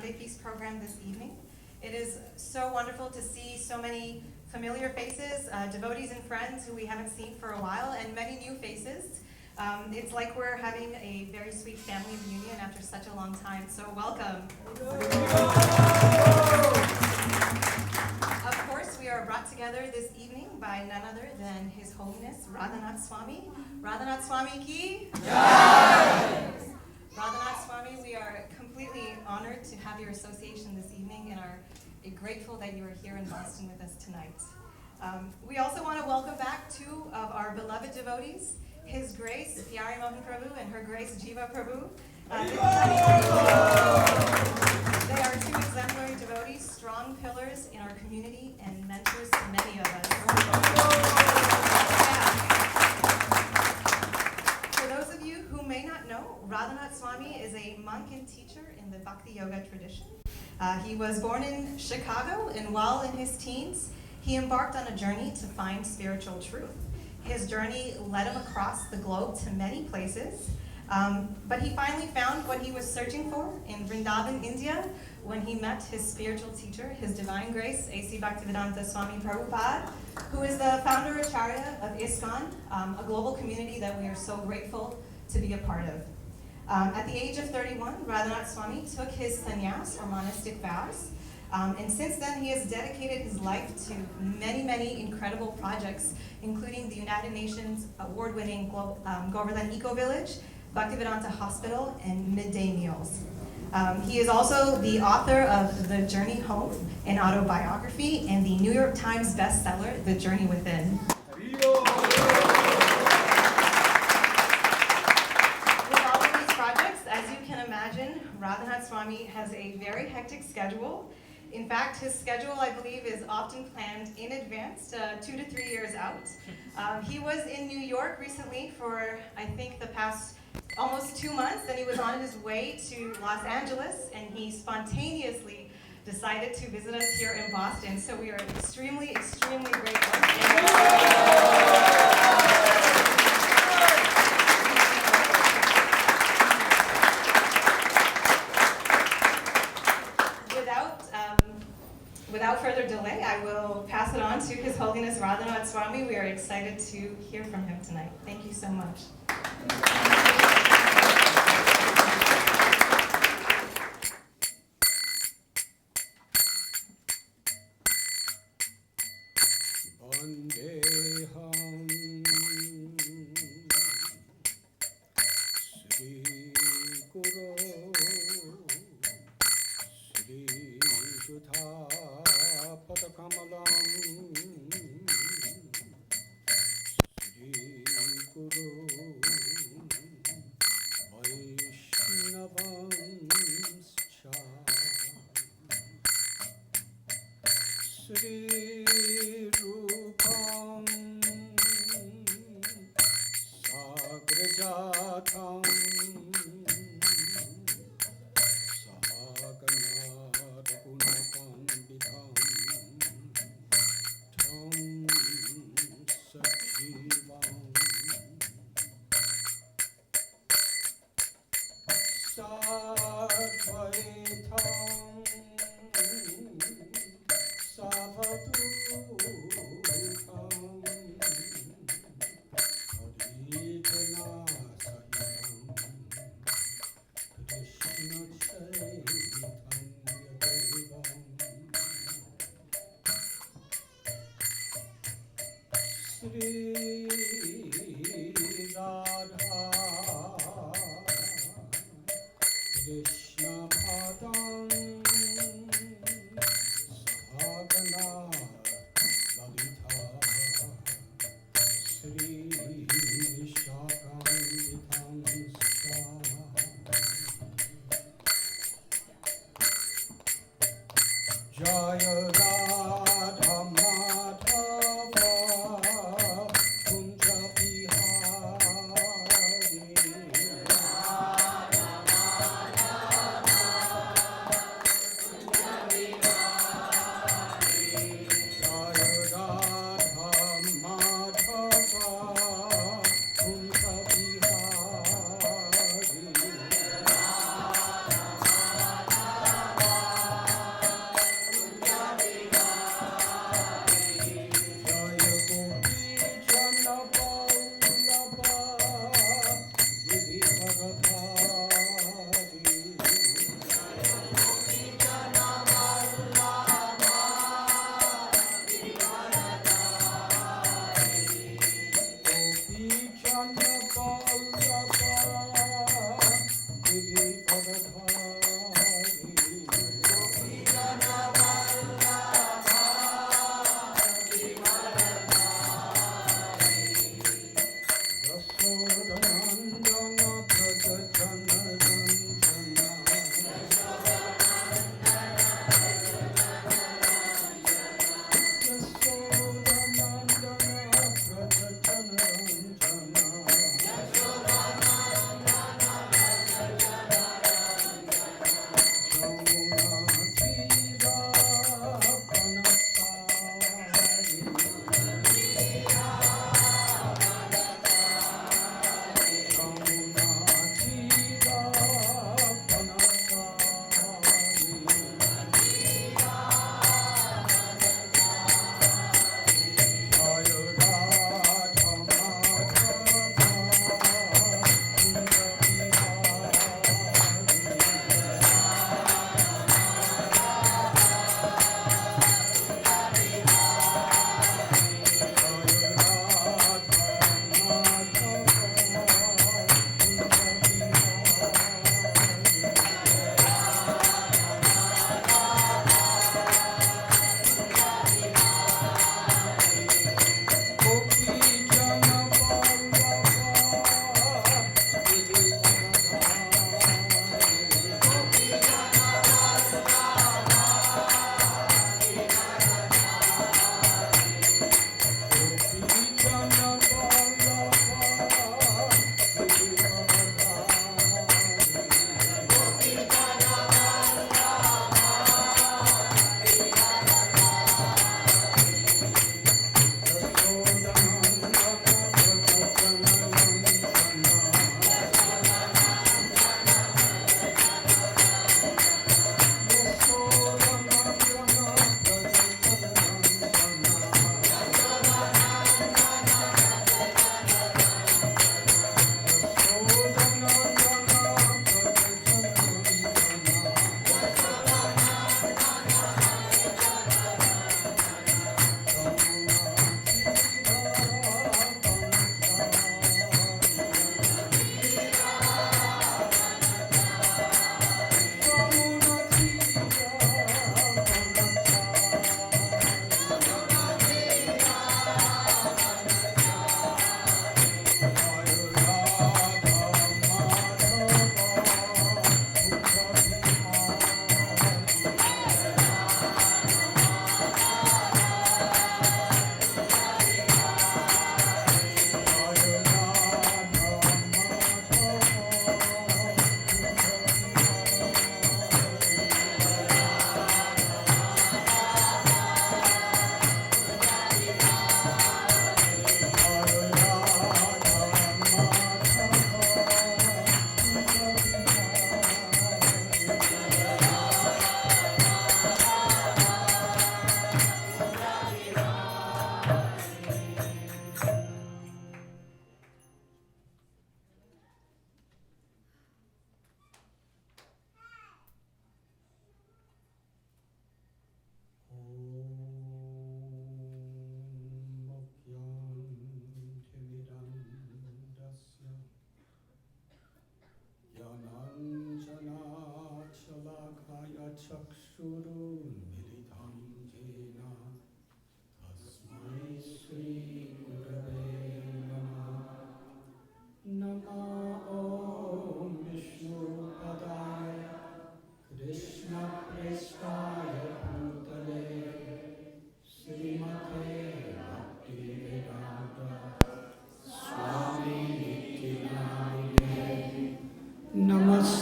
Sunday Feast program this evening. It is so wonderful to see so many familiar faces, devotees and friends who we haven't seen for a while, and many new faces. It's like we're having a very sweet family reunion after such a long time, so welcome. Of course, we are brought together this evening by none other than His Holiness Radhanath Swami. Radhanath Swami ki jai! Radhanath Swami, we are completely honored to have your association this evening and are grateful that you are here in Boston with us tonight. We also want to welcome back two of our beloved devotees, His Grace Pyari Mohan Prabhu and Her Grace Jiva Prabhu. They are two exemplary devotees, strong pillars in our community and mentors to many of us. For those of you who may not know, Radhanath Swami is a monk and teacher in the Bhakti Yoga tradition. He was born in Chicago, and while in his teens, he embarked on a journey to find spiritual truth. His journey led him across the globe to many places, but he finally found what he was searching for in Vrindavan, India, when he met his spiritual teacher, His Divine Grace, A.C. Bhaktivedanta Swami Prabhupada, who is the founder Acharya of ISKCON, a global community that we are so grateful to be a part of. At the age of 31, Radhanath Swami took his sannyas, or monastic vows, and since then he has dedicated his life to many, many incredible projects, including the United Nations award-winning Govardhan Eco Village, Bhaktivedanta Hospital, and midday meals. He is also the author of The Journey Home, an autobiography, and the New York Times bestseller, The Journey Within. With all of these projects, as you can imagine, Radhanath Swami has a very hectic schedule. In fact, his schedule, I believe, is often planned in advance, 2 to 3 years out. He was in New York recently for, I think, the past almost 2 months, then he was on his way to Los Angeles, and he spontaneously decided to visit us here in Boston. So we are extremely, extremely grateful. Without further delay, I will pass it on to His Holiness Radhanath Swami. We are excited to hear from him tonight. Thank you so much.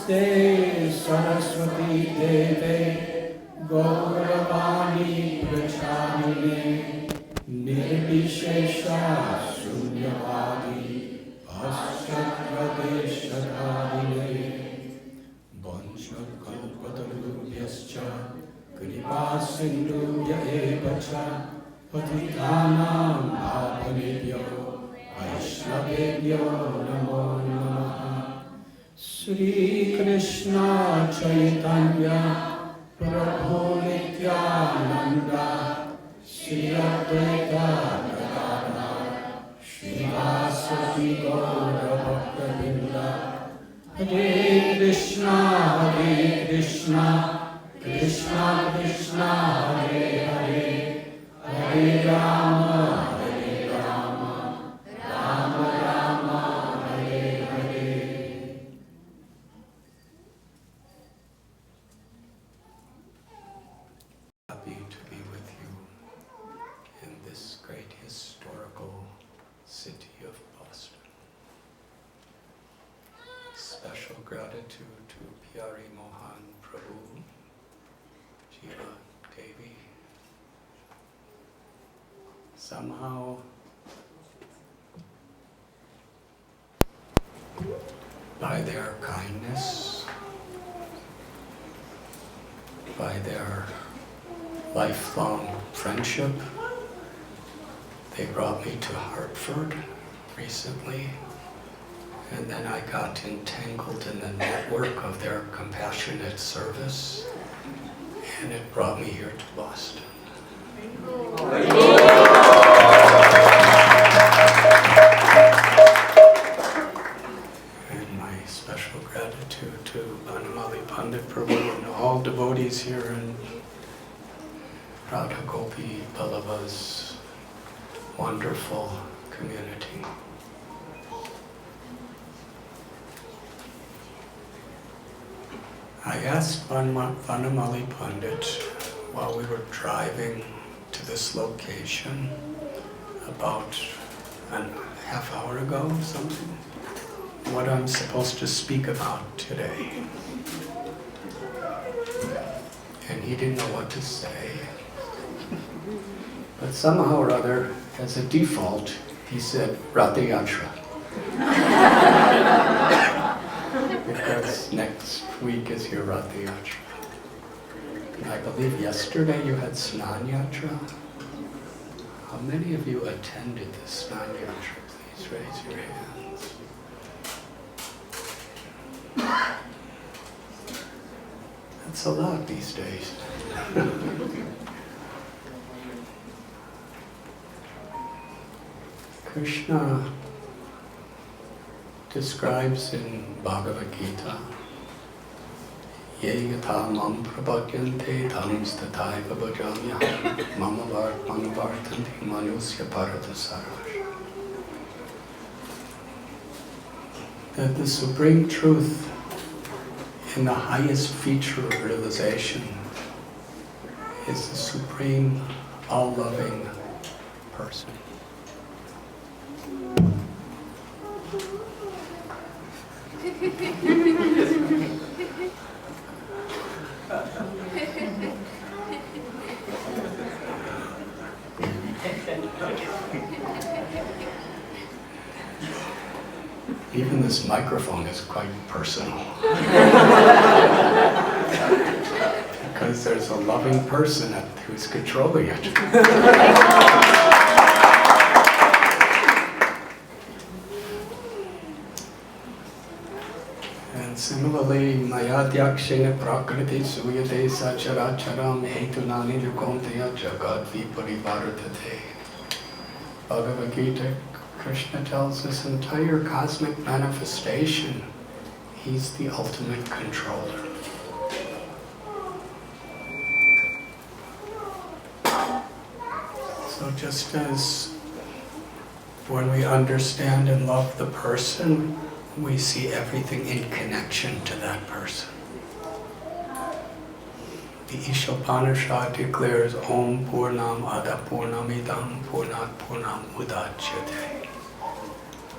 Namaste Saraswati Deve Gauravani Pracharine Nirvishesha Sunyavadi Paschatradeshakarine Vanchakalpatarubhyascha Kripasindhubhya evacha Patitanam Bhavanebhyo Vaishnavebhyo Namo Namaha Shri Krishna Chaitanya Prabhu Nityananda Shri Advaita Gadadhar Srivasati Gaura Bhakta-vrinda Hare Krishna Krishna Krishna Hare Hare Hare Rama Rama Rama Hare Hare. Happy to be with you in this great historical city of Boston. Special gratitude to Pyari Mohan Prabhu, Jiva Devi. Somehow, by their kindness, by their lifelong friendship, they brought me to Hartford recently, and then I got entangled in the network of their compassionate service, and it brought me here to Boston. And my special gratitude to Vanamali Pandit Prabhu and all devotees here in Radha Gopi Ballabha's wonderful community. I asked Vanamali Pandit while we were driving to this location about a half hour ago or something, what I'm supposed to speak about today. And he didn't know what to say. But somehow or other, as a default, he said, Ratha Yatra. Because next week is your Ratha Yatra. And I believe yesterday you had Snan Yatra. How many of you attended the Snan Yatra? Please raise your hands. That's a lot these days. Krishna describes in Bhagavad Gita, Ye yatha mam prapadyante tamstataiva bhajamyaham mama vartanti manusya bharatasarash. That the supreme truth in the highest feature of realization is the supreme, all-loving person. Even this microphone is quite personal. Because there's a loving person who's controlling it. And similarly, Mayadhyakshena Prakriti Suyate Sacharacharam Hetunani Lukonteya Jagad Viparivartate. Bhagavad Gita, Krishna tells this entire cosmic manifestation, he's the ultimate controller. So just as when we understand and love the person, we see everything in connection to that person. The Ishopanishad declares Om Purnam Ada Purnamidam Purnat Purnam Udachyate.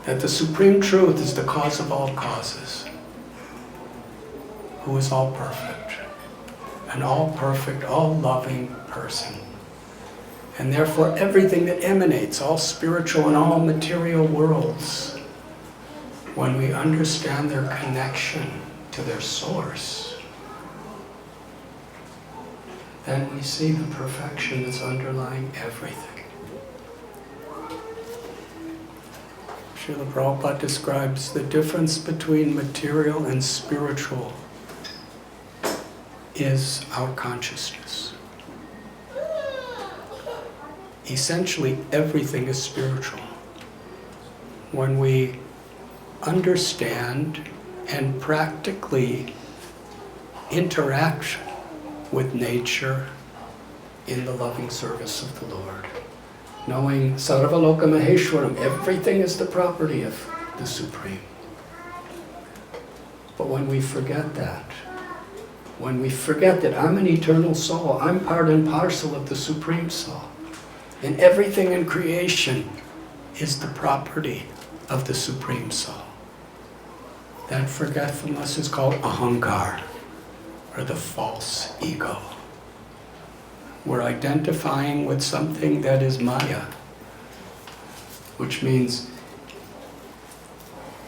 That the Supreme Truth is the cause of all causes. who is all perfect, an all perfect, all loving person. And therefore everything that emanates, all spiritual and all material worlds, when we understand their connection to their source, then we see the perfection that's underlying everything. Srila Prabhupada describes the difference between material and spiritual is our consciousness. Essentially, everything is spiritual. When we understand and practically interact with nature in the loving service of the Lord, knowing Sarvaloka Maheshwaram, everything is the property of the Supreme. But when we forget that, when we forget that I'm an eternal soul, I'm part and parcel of the Supreme Soul, and everything in creation is the property of the Supreme Soul, that forgetfulness is called ahankar, or the false ego. We're identifying with something that is Maya, which means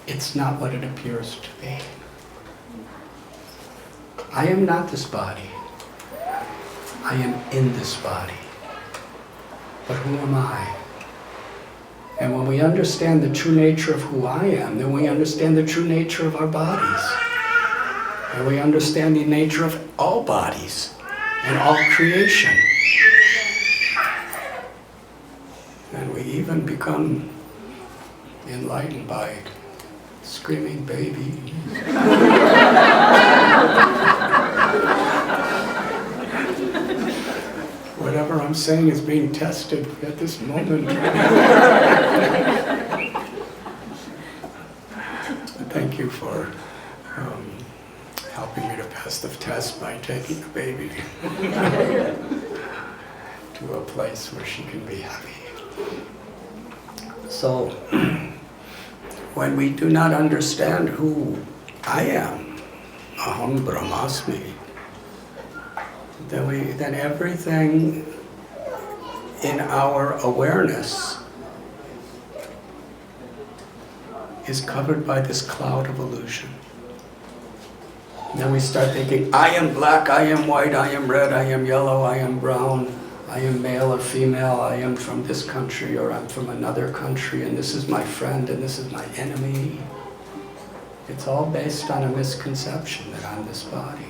it's not what it appears to be. I am not this body. I am in this body. But who am I? And when we understand the true nature of who I am, then we understand the true nature of our bodies. And we understand the nature of all bodies and all creation. And we even become enlightened by screaming baby. Whatever I'm saying is being tested at this moment. Thank you for helping me to pass the test by taking the baby to a place where she can be happy. So, when we do not understand who I am, Aham Brahmasmi, then everything in our awareness is covered by this cloud of illusion. And then we start thinking, I am black, I am white, I am red, I am yellow, I am brown, I am male or female, I am from this country or I'm from another country, and this is my friend and this is my enemy. It's all based on a misconception that I'm this body.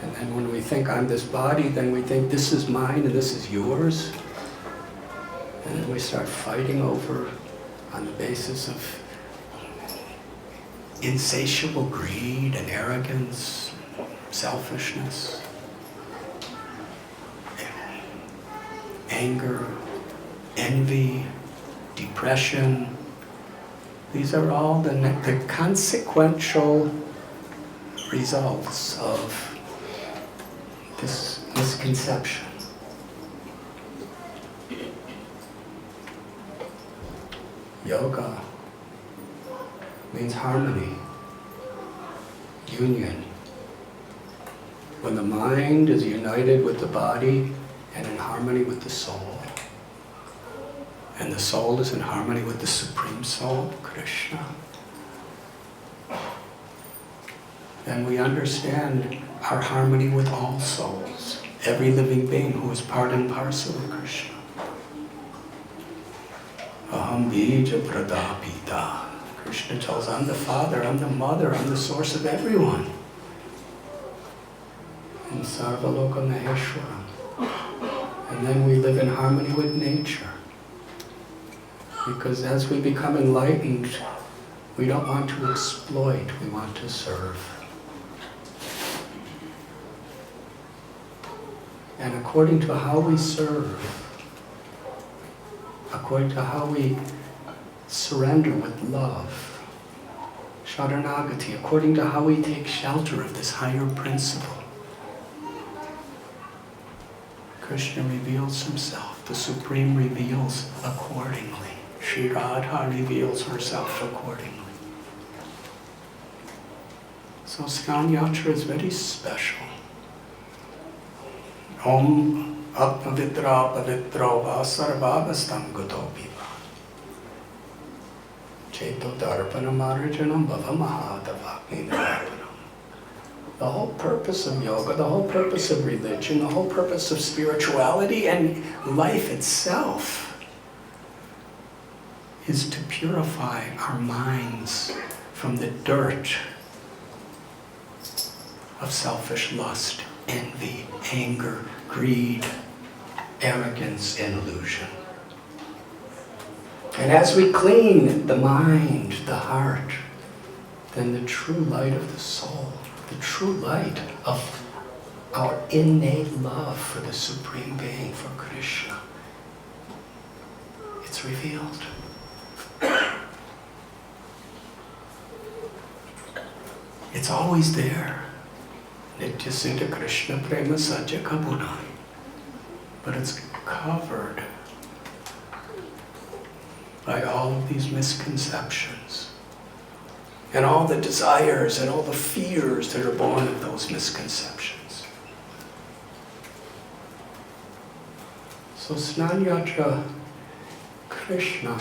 And then when we think I'm this body, then we think this is mine and this is yours. And then we start fighting over on the basis of insatiable greed and arrogance, selfishness, anger, envy, depression. These are all the consequential results of this misconception. Yoga means harmony, union. When the mind is united with the body and in harmony with the soul, and the soul is in harmony with the Supreme Soul, Krishna, then we understand our harmony with all souls, every living being who is part and parcel of Krishna. Aham bija pradapita. Krishna tells, I'm the father, I'm the mother, I'm the source of everyone. And Sarvaloka Maheshwaram. And then we live in harmony with nature. Because as we become enlightened, we don't want to exploit, we want to serve. And according to how we serve, according to how we surrender with love, Sharanagati, according to how we take shelter of this higher principle, Krishna reveals himself, the Supreme reveals accordingly. Sri Radha reveals herself accordingly. So Snan Yatra is very special. Om apavitra pavitro va sarvavastam gato piva. Cheto darpanam arijanam bhavamahadavakni narapanam. The whole purpose of yoga, the whole purpose of religion, the whole purpose of spirituality and life itself is to purify our minds from the dirt of selfish lust, envy, anger, greed, arrogance, and illusion. And as we clean the mind, the heart, then the true light of the soul, the true light of our innate love for the Supreme Being, for Krishna, it's revealed. It's always there. Nitya Siddha Krishna Prema Sajja Kabuna. But it's covered by all of these misconceptions and all the desires and all the fears that are born of those misconceptions. So Snan Yatra, Krishna,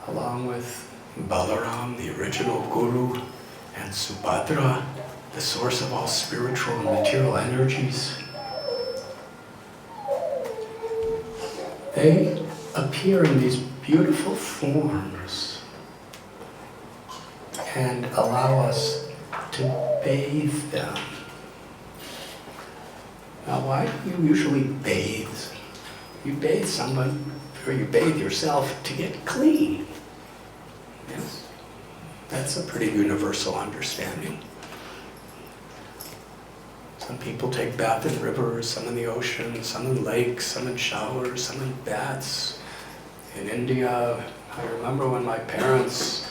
along with Balaram, the original guru, and Subhadra, the source of all spiritual and material energies, they appear in these beautiful forms and allow us to bathe them. Now, why do you usually bathe? You bathe someone, or you bathe yourself to get clean. Yes? That's a pretty universal understanding. Some people take bath in rivers, some in the ocean, some in lakes, some in showers, some in baths. In India, I remember when my parents,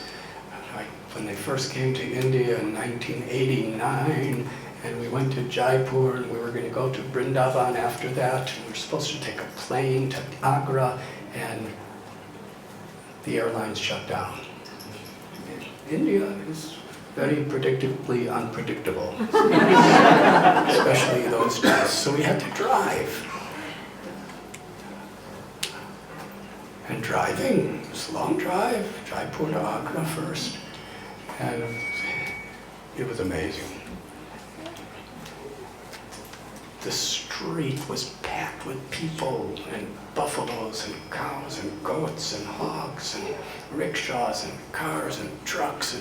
when they first came to India in 1989, and we went to Jaipur, and we were going to go to Vrindavan after that, and we were supposed to take a plane to Agra, and the airlines shut down. India is very predictably unpredictable, especially those days. So we had to drive. And driving, it was a long drive, Jaipur to Agra first, and it was amazing. The street was packed with people and buffaloes and cows and goats and hogs and rickshaws and cars and trucks,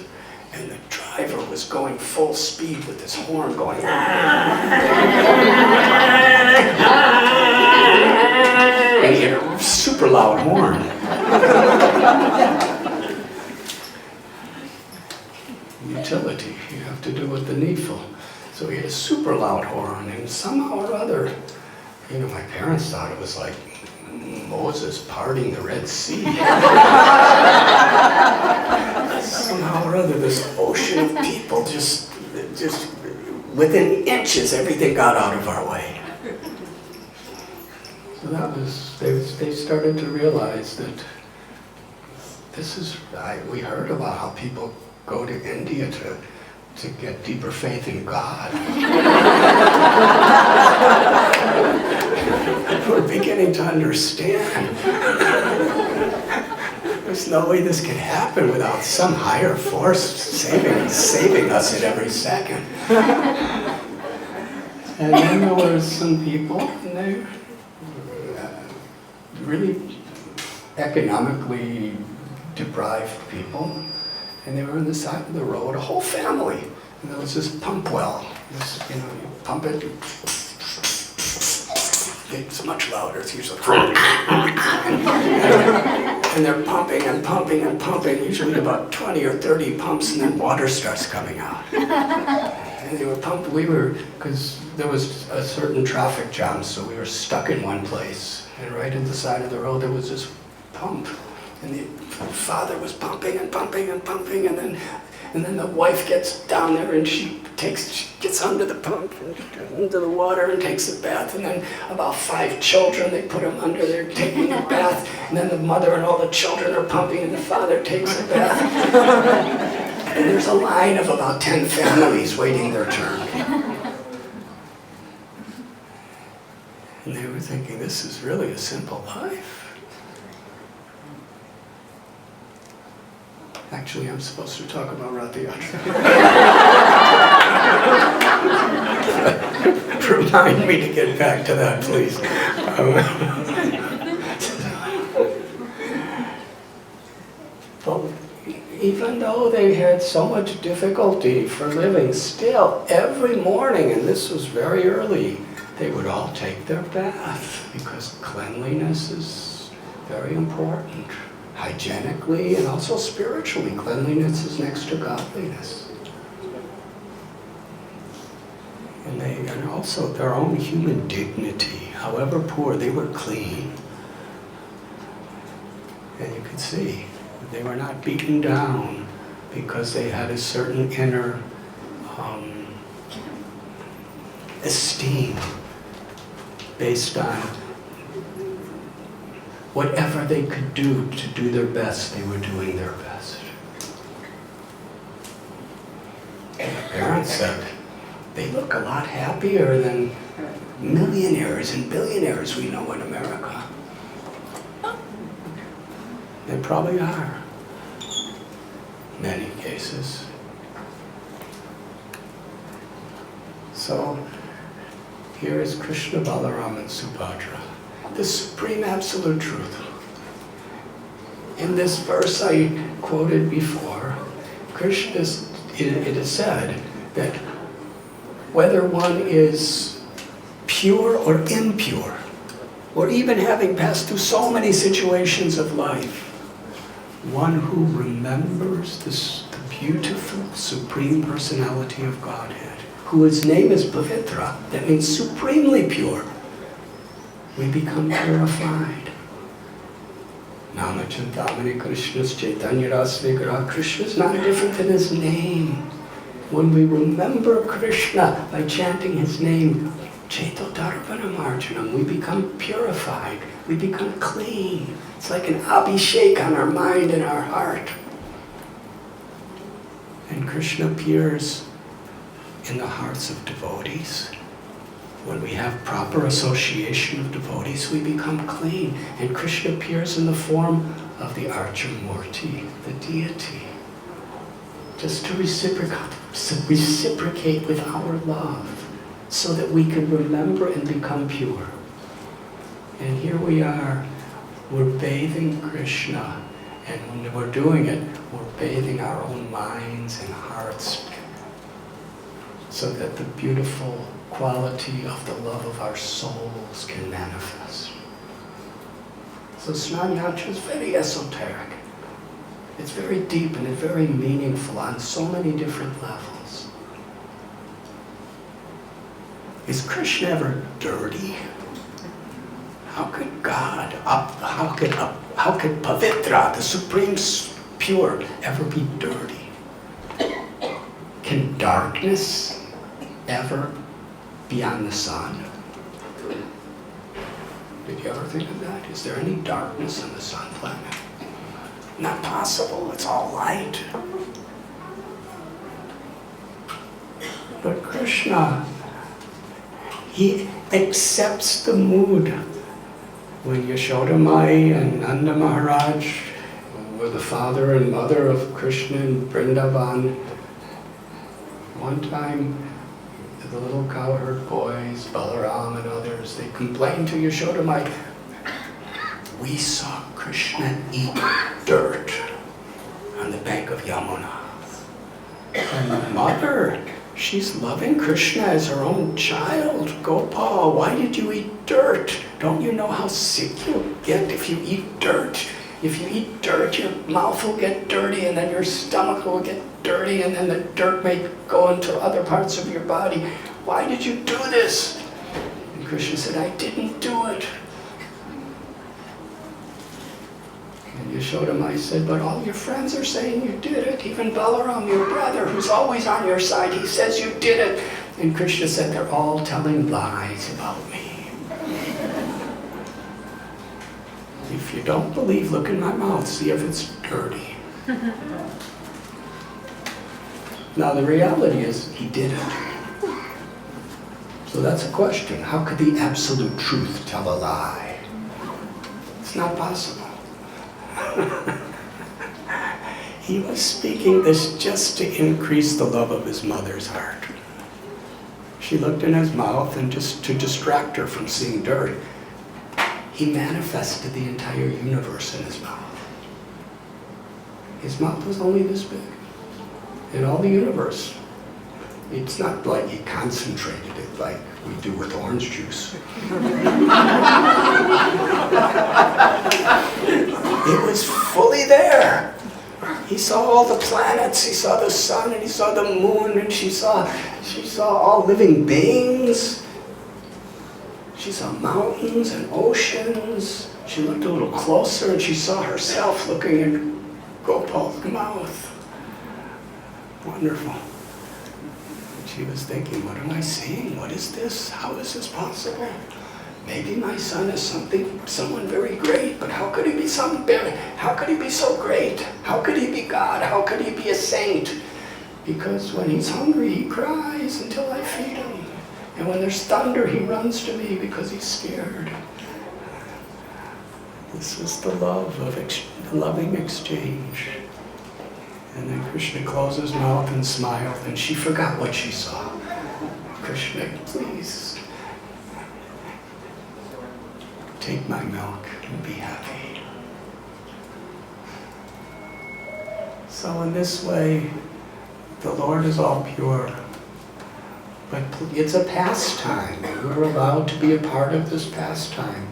and the driver was going full speed with his horn going, and he had a super loud horn. Utility, you have to do with the needful. So he had a super loud horn, and somehow or other, my parents thought it was like Moses parting the Red Sea. Somehow or other, this ocean of people, just within inches, everything got out of our way. So that was, they started to realize that we heard about how people go to India to get deeper faith in God. We're beginning to understand. There's no way this can happen without some higher force saving us at every second. And then there were some people, and they really economically deprived people, and they were on the side of the road, a whole family. And there was this pump well. You pump it, it's much louder, it's usually and they're pumping and pumping and pumping, usually about 20 or 30 pumps, and then water starts coming out. And they were pumped, because there was a certain traffic jam, so we were stuck in one place. And right at the side of the road there was this pump. And the father was pumping and pumping and pumping, and then the wife gets down there and she gets under the pump, into the water, and takes a bath. And then about 5 children, they put them under there taking a bath. And then the mother and all the children are pumping, and the father takes a bath. And there's a line of about 10 families waiting their turn. And they were thinking, this is really a simple life. Actually, I'm supposed to talk about Radhanath. Remind me to get back to that, please. But even though they had so much difficulty for living, still, every morning, and this was very early, they would all take their bath, because cleanliness is very important. Hygienically and also spiritually, cleanliness is next to godliness. And also their own human dignity, however poor, they were clean. And you could see, they were not beaten down because they had a certain inner esteem based on whatever they could do to do their best, they were doing their best. And the parents said, they look a lot happier than millionaires and billionaires we know in America. They probably are, in many cases. So, here is Krishna, Balaram, and Subhadra, the supreme absolute truth. In this verse I quoted before, Krishna, it is said that whether one is pure or impure, or even having passed through so many situations of life, one who remembers the beautiful Supreme Personality of Godhead, whose name is Pavitra, that means supremely pure, we become purified. Namachantamani Krishna's Chaitanya Rasvigraha. Krishna is not different than his name. When we remember Krishna by chanting his name, Chaito Darpanam Arjanam, we become purified, we become clean. It's like an abhishek on our mind and our heart. And Krishna appears in the hearts of devotees. When we have proper association of devotees, we become clean. And Krishna appears in the form of the Archamurti, the deity, just to reciprocate with our love, so that we can remember and become pure. And here we are, we're bathing Krishna, and when we're doing it, we're bathing our own minds and hearts, so that the beautiful quality of the love of our souls can manifest. So Snanyantra is very esoteric. It's very deep and it's very meaningful on so many different levels. Is Krishna ever dirty? How could God, how could Pavitra, the Supreme Pure, ever be dirty? Can darkness ever beyond the sun? Did you ever think of that? Is there any darkness on the sun planet? Not possible, it's all light. But Krishna, he accepts the mood. When Yashoda Mai and Nanda Maharaj were the father and mother of Krishna in Vrindavan, one time the little cowherd boys, Balaram and others, they complained to Yashoda Mai, we saw Krishna eat dirt on the bank of Yamuna. And the mother, she's loving Krishna as her own child. Gopal, why did you eat dirt? Don't you know how sick you'll get if you eat dirt? If you eat dirt, your mouth will get dirty, and then your stomach will get dirty, and then the dirt may go into other parts of your body. Why did you do this? And Krishna said, I didn't do it. And Yashoda Mai said, but all your friends are saying you did it. Even Balaram, your brother, who's always on your side, he says you did it. And Krishna said, they're all telling lies about me. If you don't believe, look in my mouth, see if it's dirty. Now the reality is, he didn't. So that's a question. How could the absolute truth tell a lie? It's not possible. He was speaking this just to increase the love of his mother's heart. She looked in his mouth, and just to distract her from seeing dirt, he manifested the entire universe in his mouth. His mouth was only this big. In all the universe. It's not like he concentrated it like we do with orange juice. It was fully there. He saw all the planets, he saw the sun, and he saw the moon, and she saw all living beings. She saw mountains and oceans. She looked a little closer, and she saw herself looking in Gopal's mouth. Wonderful. She was thinking, what am I seeing? What is this? How is this possible? Maybe my son is someone very great, but how could he be how could he be so great? How could he be God? How could he be a saint? Because when he's hungry, he cries until I feed him. And when there's thunder, he runs to me because he's scared. This is the love of the loving exchange. And then Krishna closed his mouth and smiled, and she forgot what she saw. Krishna, please, take my milk and be happy. So in this way, the Lord is all pure. But it's a pastime, and we're allowed to be a part of this pastime.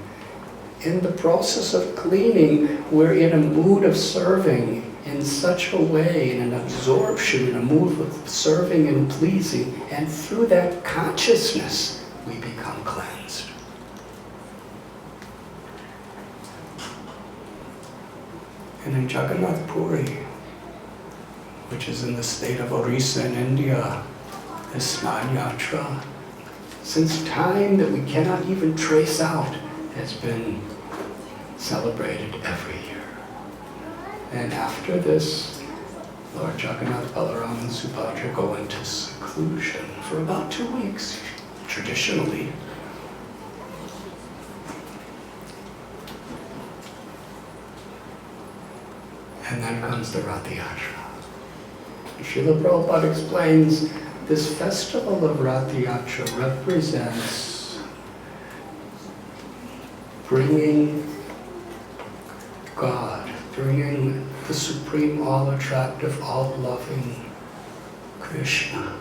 In the process of cleaning, we're in a mood of serving in such a way, in an absorption, in a mood of serving and pleasing, and through that consciousness, we become cleansed. And in Jagannath Puri, which is in the state of Orissa in India, this Snan Yatra, since time that we cannot even trace out, has been celebrated every year. And after this, Lord Jagannath, Balaram, and Subhadra go into seclusion for about 2 weeks, traditionally. And then comes the Rath Yatra. Srila Prabhupada explains this festival of Rath Yatra represents bringing God, bringing the supreme, all-attractive, all-loving Krishna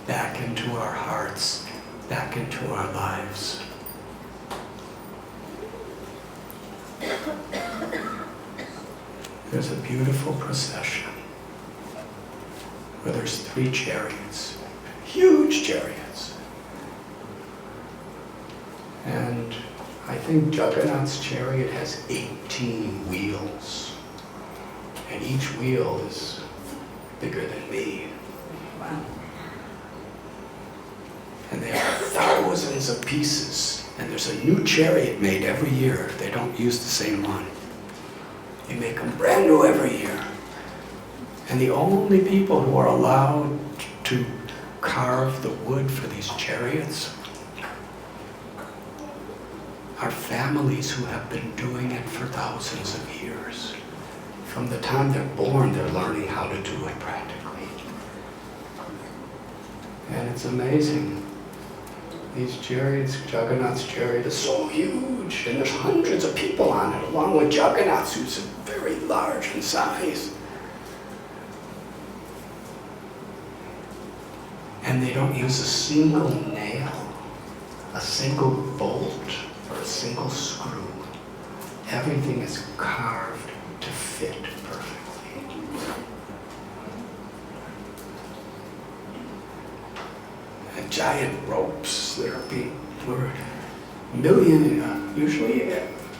back into our hearts, back into our lives. There's a beautiful procession where there's 3 chariots, huge chariots. And I think Jagannath's chariot has 18 wheels. And each wheel is bigger than me. Wow. And they have thousands of pieces. And there's a new chariot made every year. They don't use the same one. They make them brand new every year. And the only people who are allowed to carve the wood for these chariots are families who have been doing it for thousands of years. From the time they're born, they're learning how to do it practically. And it's amazing. These chariots, Jagannath's chariot is so huge, and there's hundreds of people on it, along with Jagannath's, who's very large in size. And they don't use a single nail, a single bolt, or a single screw. Everything is carved to fit perfectly. And giant ropes that were usually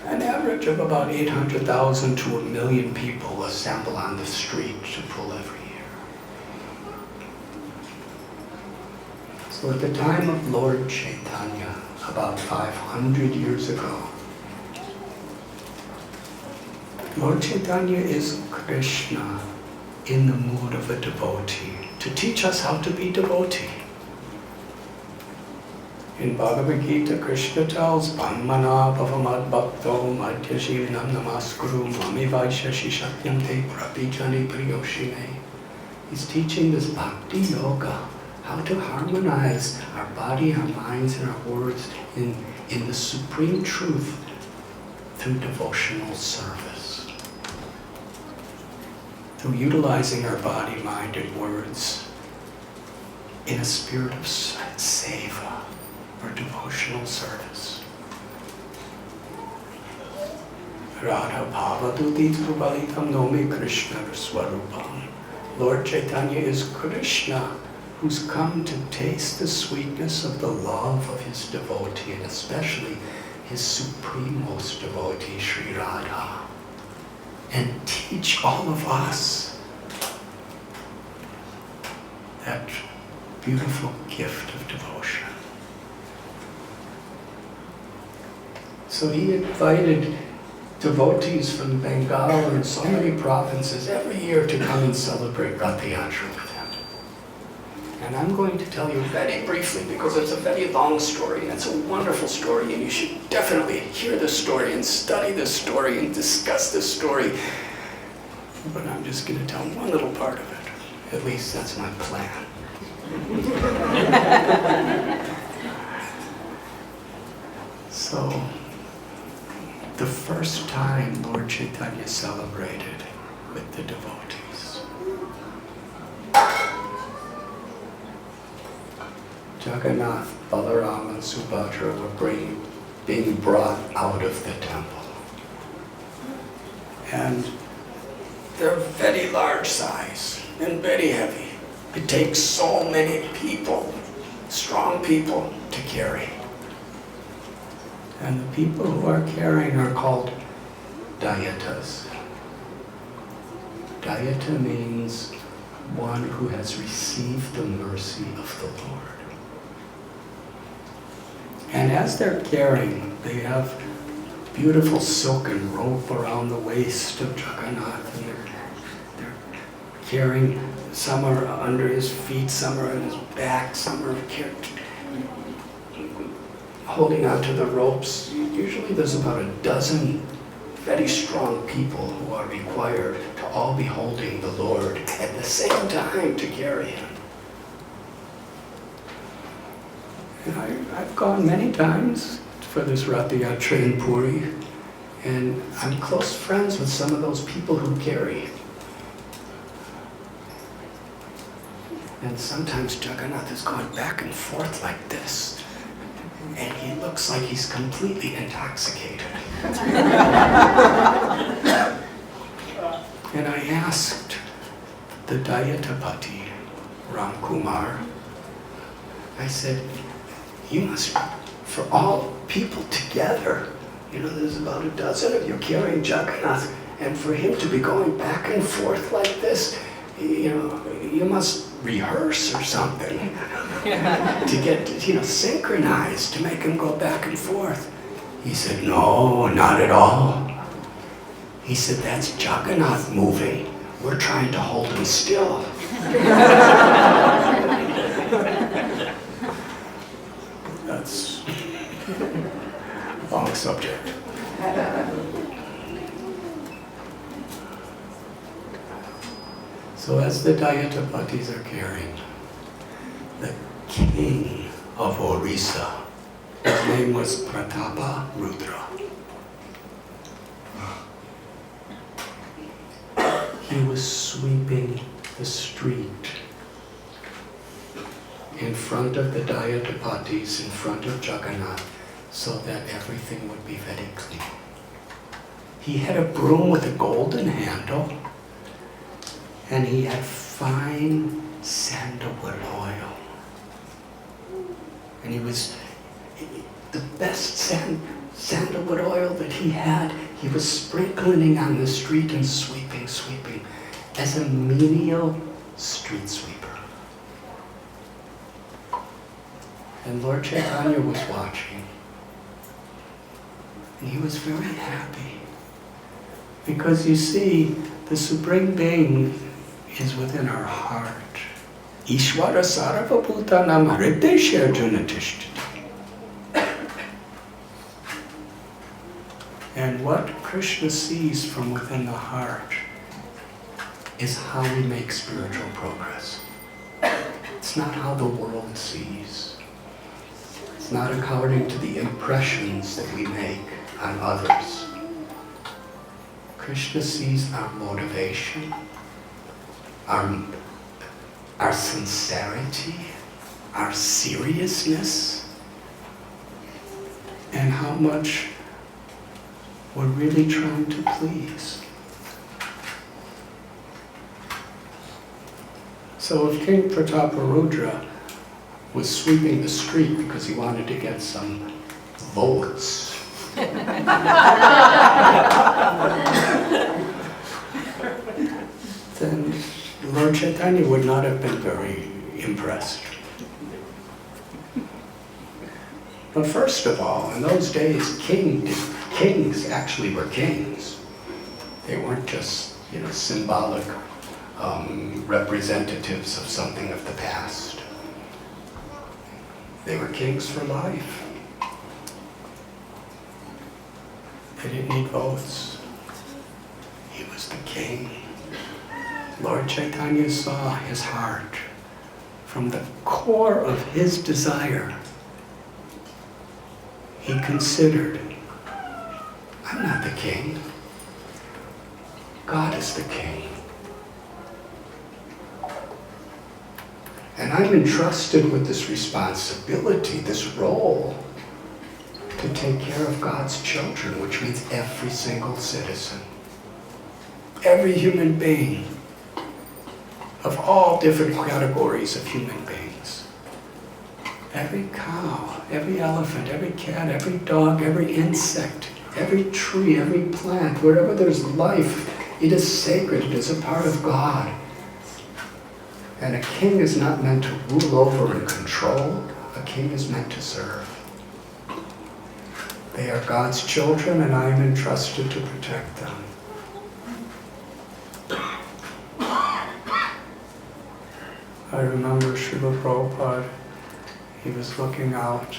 an average of about 800,000 to 1 million people assemble on the street to pull every year. So at the time of Lord Chaitanya, about 500 years ago, Lord Chaitanya is Krishna in the mood of a devotee to teach us how to be devotee. In Bhagavad Gita, Krishna tells, Brahmana bhavamad bhakto madhyashivinam namaskuru mami vaishashi shakyante prabhijani priyoshine. He's teaching this bhakti yoga, how to harmonize our body, our minds, and our words in the supreme truth through devotional service. Through utilizing our body, mind, and words in a spirit of seva, or devotional service. Radha Bhavaduti Trubalitam Nomi Krishna Swarupam. Lord Chaitanya is Krishna, who's come to taste the sweetness of the love of his devotee, and especially his supreme-most devotee, Sri Radha, and teach all of us that beautiful gift of devotion. So he invited devotees from Bengal and so many provinces every year to come and celebrate Rath Yatra with him. And I'm going to tell you very briefly, because it's a very long story, and it's a wonderful story, and you should definitely hear this story and study this story and discuss this story. But I'm just going to tell one little part of it. At least that's my plan. So, the first time Lord Chaitanya celebrated with the devotees, Jagannath, Balaram, and Subhadra were being brought out of the temple. And they're very large size and very heavy. It takes so many people, strong people, to carry. And the people who are carrying are called Dayatas. Dayata means one who has received the mercy of the Lord. And as they're carrying, they have beautiful silken rope around the waist of Jagannath, and they're carrying, some are under his feet, some are on his back, some are holding onto the ropes. Usually there's about a dozen very strong people who are required to all be holding the Lord at the same time to carry him. And I've gone many times for this Rath Yatra in Puri, and I'm close friends with some of those people who carry. And sometimes Jagannath is going back and forth like this, and he looks like he's completely intoxicated. And I asked the Dayatapati, Ram Kumar, I said, you must, for all people together, there's about a dozen of you carrying Jagannath, and for him to be going back and forth like this, you must rehearse or something to get, synchronized, to make him go back and forth. He said, no, not at all. He said, that's Jagannath moving. We're trying to hold him still. That's a long subject. So as the Dayatapatis are carrying, the king of Orissa, his name was Pratapa Rudra. He was sweeping the street in front of the Dayatapatis, in front of Jagannath, so that everything would be very clean. He had a broom with a golden handle, and he had fine sandalwood oil. And he was, the best sandalwood oil that he had, he was sprinkling on the street and sweeping, as a menial street sweeper. And Lord Chaitanya was watching. And he was very happy. Because you see, the Supreme Being is within our heart. Ishvara Sarvabhutanam Hrideshe Arjuna Tishtati. And what Krishna sees from within the heart is how we make spiritual progress. It's not how the world sees. It's not according to the impressions that we make on others. Krishna sees our motivation, our sincerity, our seriousness, and how much we're really trying to please. So if King Prataparudra was sweeping the street because he wanted to get some votes, then Lord Chaitanya would not have been very impressed. But first of all, in those days, kings actually were kings. They weren't just, symbolic representatives of something of the past. They were kings for life. They didn't need votes. He was the king. Lord Chaitanya saw his heart from the core of his desire. He considered, I'm not the king. God is the king. And I'm entrusted with this responsibility, this role, to take care of God's children, which means every single citizen, every human being, of all different categories of human beings. Every cow, every elephant, every cat, every dog, every insect, every tree, every plant, wherever there's life, it is sacred, it is a part of God. And a king is not meant to rule over and control. A king is meant to serve. They are God's children, and I am entrusted to protect them. I remember Srila Prabhupada, he was looking out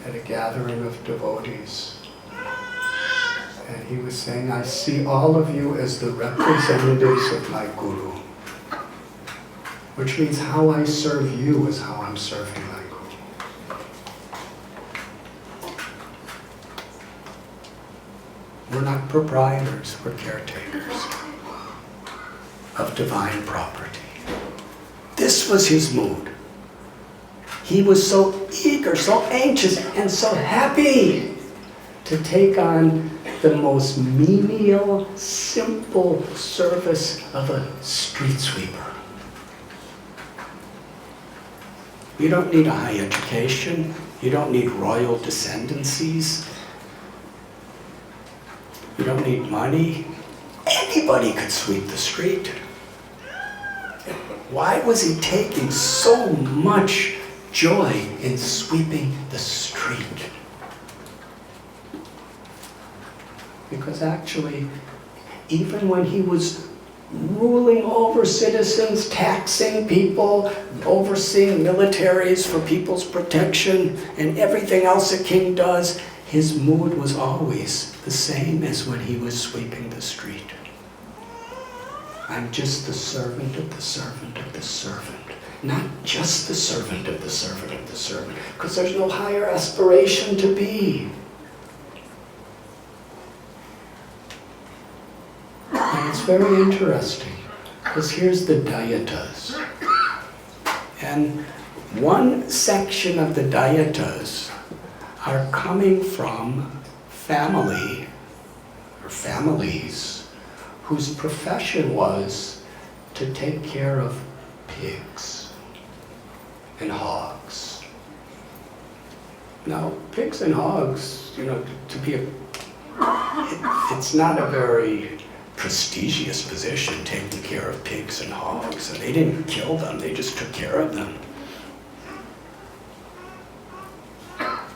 at a gathering of devotees. And he was saying, I see all of you as the representatives of my Guru. Which means how I serve you is how I'm serving my Guru. We're not proprietors, we're caretakers of divine property. This was his mood. He was so eager, so anxious, and so happy to take on the most menial, simple service of a street sweeper. You don't need a high education. You don't need royal descendancies. You don't need money. Anybody could sweep the street. Why was he taking so much joy in sweeping the street? Because actually, even when he was ruling over citizens, taxing people, overseeing militaries for people's protection, and everything else a king does, his mood was always the same as when he was sweeping the street. I'm just the servant of the servant of the servant. Not just the servant of the servant of the servant, because there's no higher aspiration to be. And it's very interesting, because here's the Dayatas. And one section of the Dayatas are coming from family, or families, whose profession was to take care of pigs and hogs. Now, pigs and hogs, to be it's not a very prestigious position, taking care of pigs and hogs. And they didn't kill them, they just took care of them.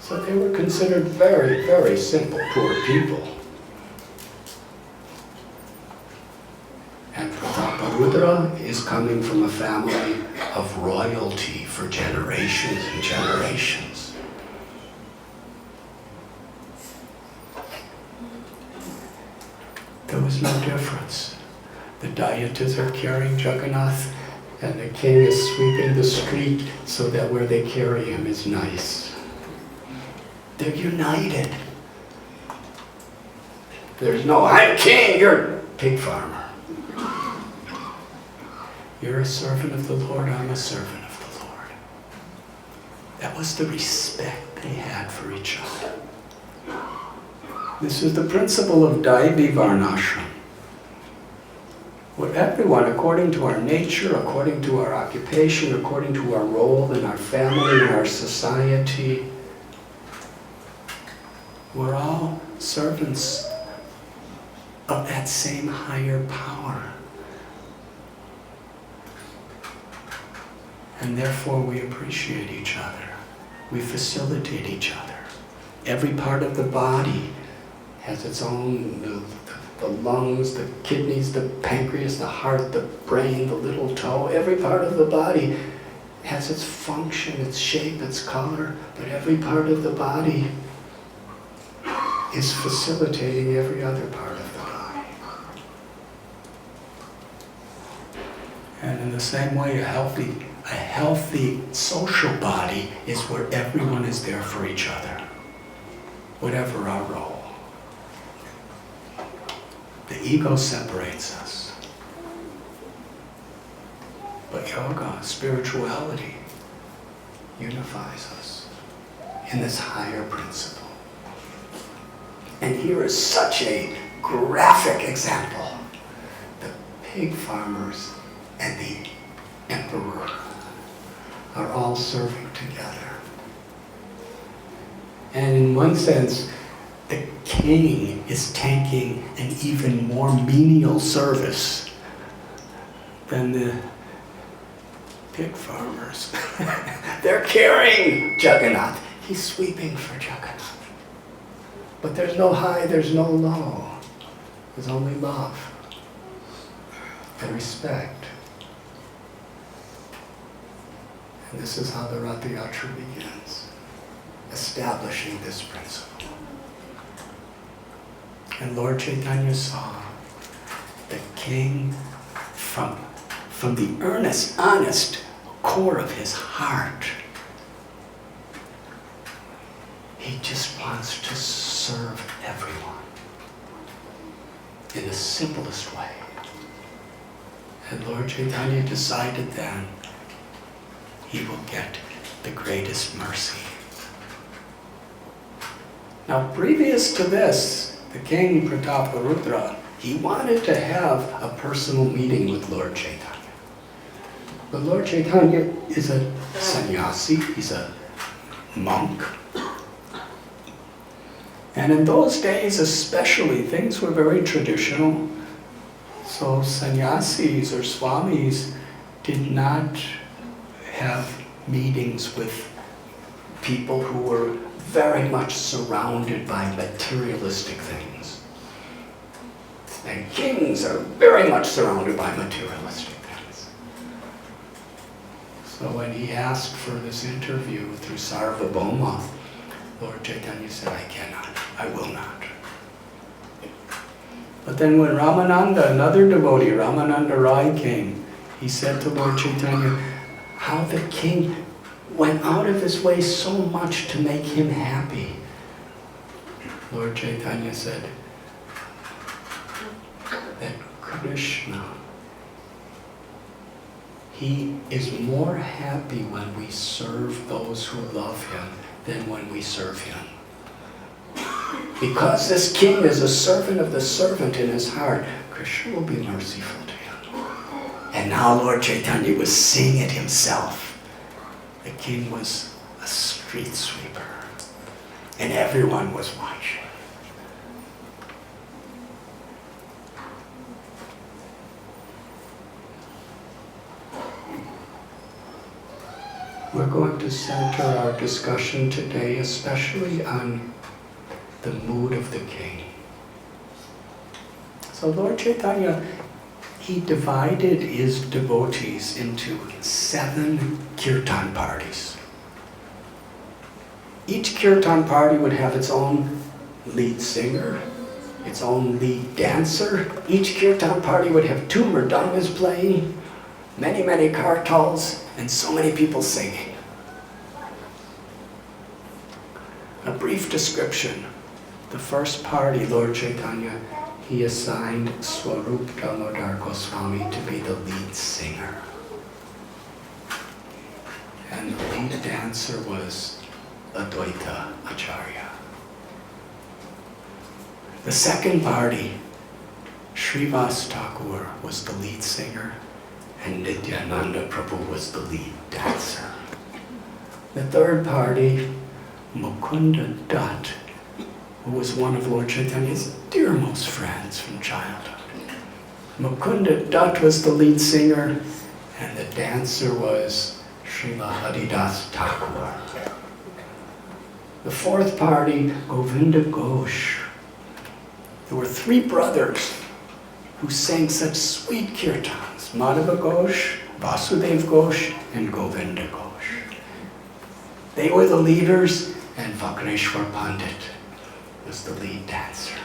So they were considered very, very simple, poor people. And Prataparudra is coming from a family of royalty for generations and generations. There was no difference. The deities are carrying Jagannath, and the king is sweeping the street so that where they carry him is nice. They're united. There's no, I'm king, you're a pig farmer. You're a servant of the Lord, I'm a servant of the Lord. That was the respect they had for each other. This is the principle of Daivi Varnashram. Where everyone, according to our nature, according to our occupation, according to our role in our family, in our society, we're all servants of that same higher power. And therefore we appreciate each other. We facilitate each other. Every part of the body has its own, the lungs, the kidneys, the pancreas, the heart, the brain, the little toe. Every part of the body has its function, its shape, its color, but every part of the body is facilitating every other part of the body. And in the same way, a healthy social body is where everyone is there for each other, whatever our role. The ego separates us. But yoga, spirituality, unifies us in this higher principle. And here is such a graphic example. The pig farmers and the emperor are all serving together. And in one sense, the king is taking an even more menial service than the pig farmers. They're carrying Jagannath. He's sweeping for Jagannath. But there's no high, there's no low. There's only love and respect. And this is how the Rath Yatra begins, establishing this principle. And Lord Chaitanya saw the king from the earnest, honest core of his heart. He just wants to serve everyone in the simplest way. And Lord Chaitanya decided then he will get the greatest mercy. Now, previous to this, the king Prataparudra, he wanted to have a personal meeting with Lord Chaitanya. But Lord Chaitanya is a sannyasi, he's a monk. And in those days especially, things were very traditional. So sannyasis or swamis did not have meetings with people who were very much surrounded by materialistic things. And kings are very much surrounded by materialistic things. So when he asked for this interview through Sarvabhauma, Lord Chaitanya said, I cannot, I will not. But then when Ramananda, another devotee, Ramananda Rai came, he said to Lord Chaitanya, how the king went out of his way so much to make him happy. Lord Chaitanya said that Krishna, he is more happy when we serve those who love him than when we serve him. Because this king is a servant of the servant in his heart, Krishna will be merciful to him. And now Lord Chaitanya was seeing it himself. The king was a street sweeper, and everyone was watching. We're going to center our discussion today especially on the mood of the king. So Lord Chaitanya, he divided his devotees into 7 kirtan parties. Each kirtan party would have its own lead singer, its own lead dancer. Each kirtan party would have 2 mridangas playing, many, many kartals, and so many people singing. A brief description. The first party, Lord Chaitanya, he assigned Swarup Damodar Goswami to be the lead singer. And the lead dancer was Advaita Acharya. The second party, Srivas Thakur was the lead singer, and Nityananda Prabhu was the lead dancer. The third party, Mukunda Dutt, who was one of Lord Chaitanya's dearmost friends from childhood. Mukunda Dutt was the lead singer, and the dancer was Srila Haridas Thakur. The fourth party, Govinda Ghosh. There were 3 brothers who sang such sweet kirtans, Madhava Ghosh, Vasudev Ghosh, and Govinda Ghosh. They were the leaders, and Vakreshwar Pandit was the lead dancer.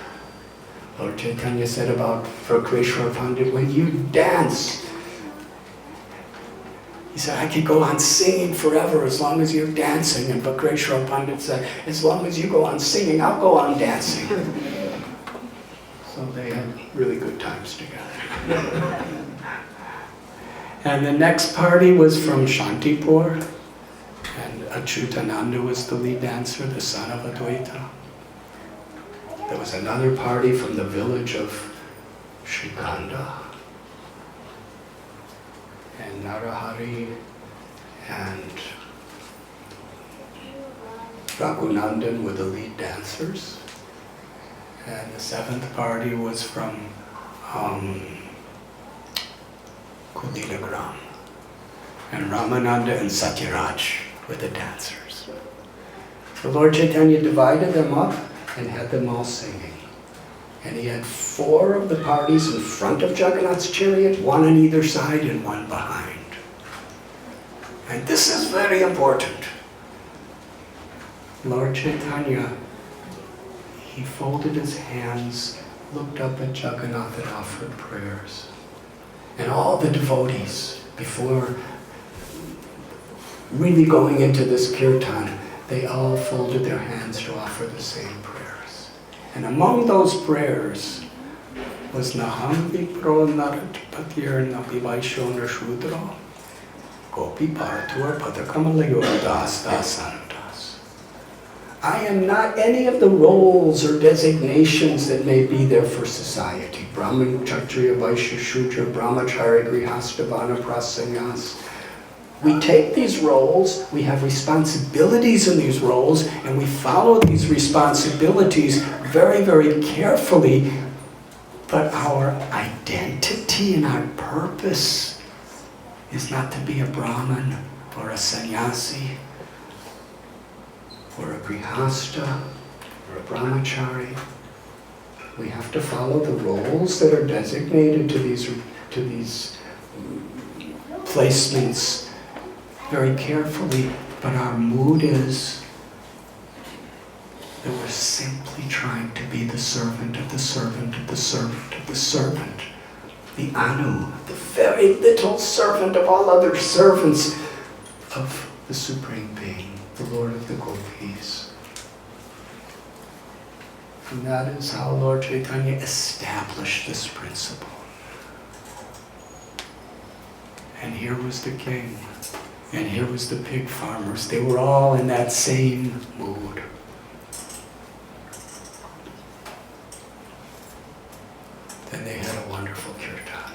Lord Chaitanya said about Vakreshwar Pandit, when you dance, he said, I could go on singing forever as long as you're dancing. And Vakreshwar Pandit said, as long as you go on singing, I'll go on dancing. So they had really good times together. And the next party was from Shantipur, and Achyutananda was the lead dancer, the son of Advaita. There was another party from the village of Shrikanda, and Narahari and Raghunandan were the lead dancers. And the 7th party was from Kulinagram. And Ramananda and Satyaraj were the dancers. The Lord Chaitanya divided them up and had them all singing. And he had 4 of the parties in front of Jagannath's chariot, 1 on either side and 1 behind. And this is very important. Lord Chaitanya, he folded his hands, looked up at Jagannath and offered prayers. And all the devotees, before really going into this kirtan, they all folded their hands to offer the same prayers. And among those prayers was Naham Vipro Naratpatir Napivaisho Nashudra Gopi Partur Padakamalayur Das Dasantas. I am not any of the roles or designations that may be there for society. Brahman, Kshatriya, Vaishya, Shudra, Brahmachari, Grihastha, Vanaprasanyas. We take these roles, we have responsibilities in these roles, and we follow these responsibilities very, very carefully. But our identity and our purpose is not to be a Brahman or a sannyasi or a grihastha or a brahmachari. We have to follow the roles that are designated to these placements very carefully, but our mood is that we're simply trying to be the servant of the servant of the servant of the servant. The Anu, the very little servant of all other servants of the Supreme Being, the Lord of the Gopis. And that is how Lord Chaitanya established this principle. And here was the king, and here was the pig farmers. They were all in that same mood. Then they had a wonderful kirtan.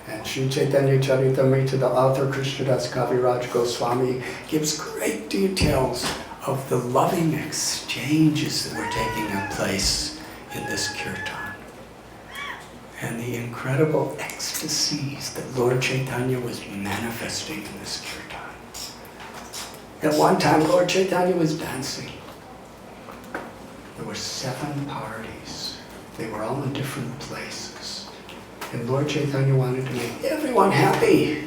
And Sri Chaitanya Charitamrita, the author Krishnadas Kaviraj Goswami, gives great details of the loving exchanges that were taking place in this kirtan. And the incredible ecstasies that Lord Chaitanya was manifesting in this kirtan. At one time, Lord Chaitanya was dancing. There were 7 parties. They were all in different places. And Lord Chaitanya wanted to make everyone happy.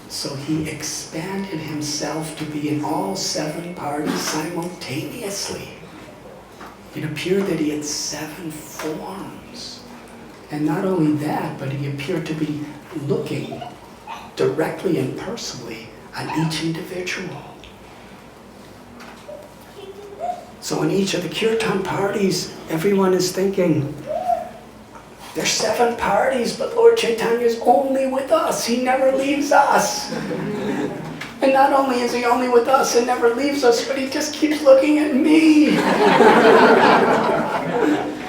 So he expanded himself to be in all 7 parties simultaneously. It appeared that he had 7 forms. And not only that, but he appeared to be looking directly and personally on each individual. So in each of the Kirtan parties, everyone is thinking, there's 7 parties, but Lord Chaitanya is only with us. He never leaves us. And not only is he only with us and never leaves us, but he just keeps looking at me.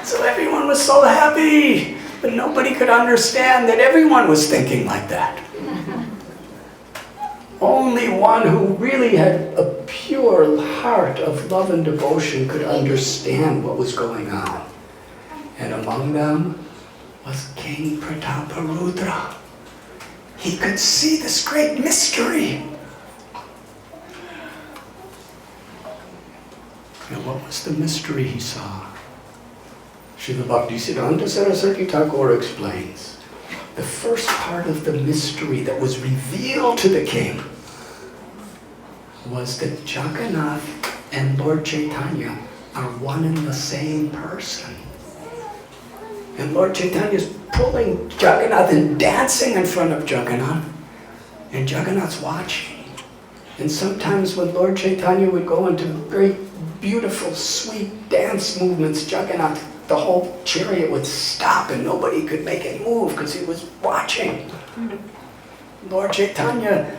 So everyone was so happy, but nobody could understand that everyone was thinking like that. Only one who really had a pure heart of love and devotion could understand what was going on. And among them was King Prataparudra. He could see this great mystery. And what was the mystery he saw? Srila Bhaktisiddhanta Saraswati Thakur explains. The first part of the mystery that was revealed to the king was that Jagannath and Lord Chaitanya are one and the same person. And Lord Chaitanya is pulling Jagannath and dancing in front of Jagannath. And Jagannath's watching. And sometimes when Lord Chaitanya would go into very beautiful, sweet dance movements, Jagannath, the whole chariot would stop and nobody could make it move because he was watching. Lord Chaitanya,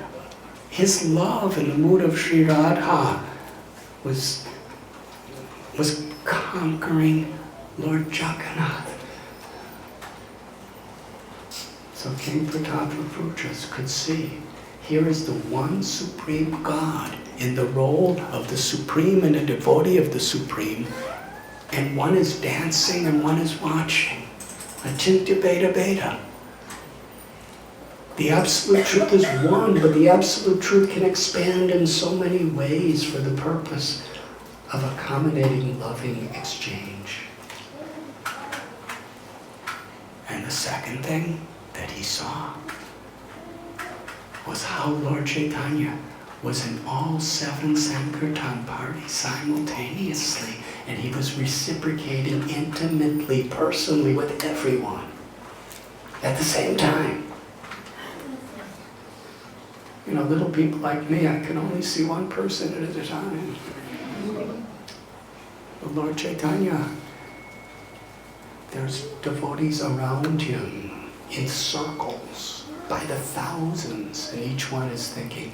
his love in the mood of Sri Radha was conquering Lord Jagannath. So King Prataparudra could see, here is the one Supreme God in the role of the Supreme and a devotee of the Supreme, and one is dancing and one is watching. Achintya Bheda Bheda. The Absolute Truth is one, but the Absolute Truth can expand in so many ways for the purpose of accommodating loving exchange. And the second thing that he saw was how Lord Chaitanya was in all 7 Sankirtan parties simultaneously, and he was reciprocating intimately, personally with everyone at the same time. You know, little people like me, I can only see one person at a time. But Lord Chaitanya, there's devotees around him in circles by the thousands, and each one is thinking,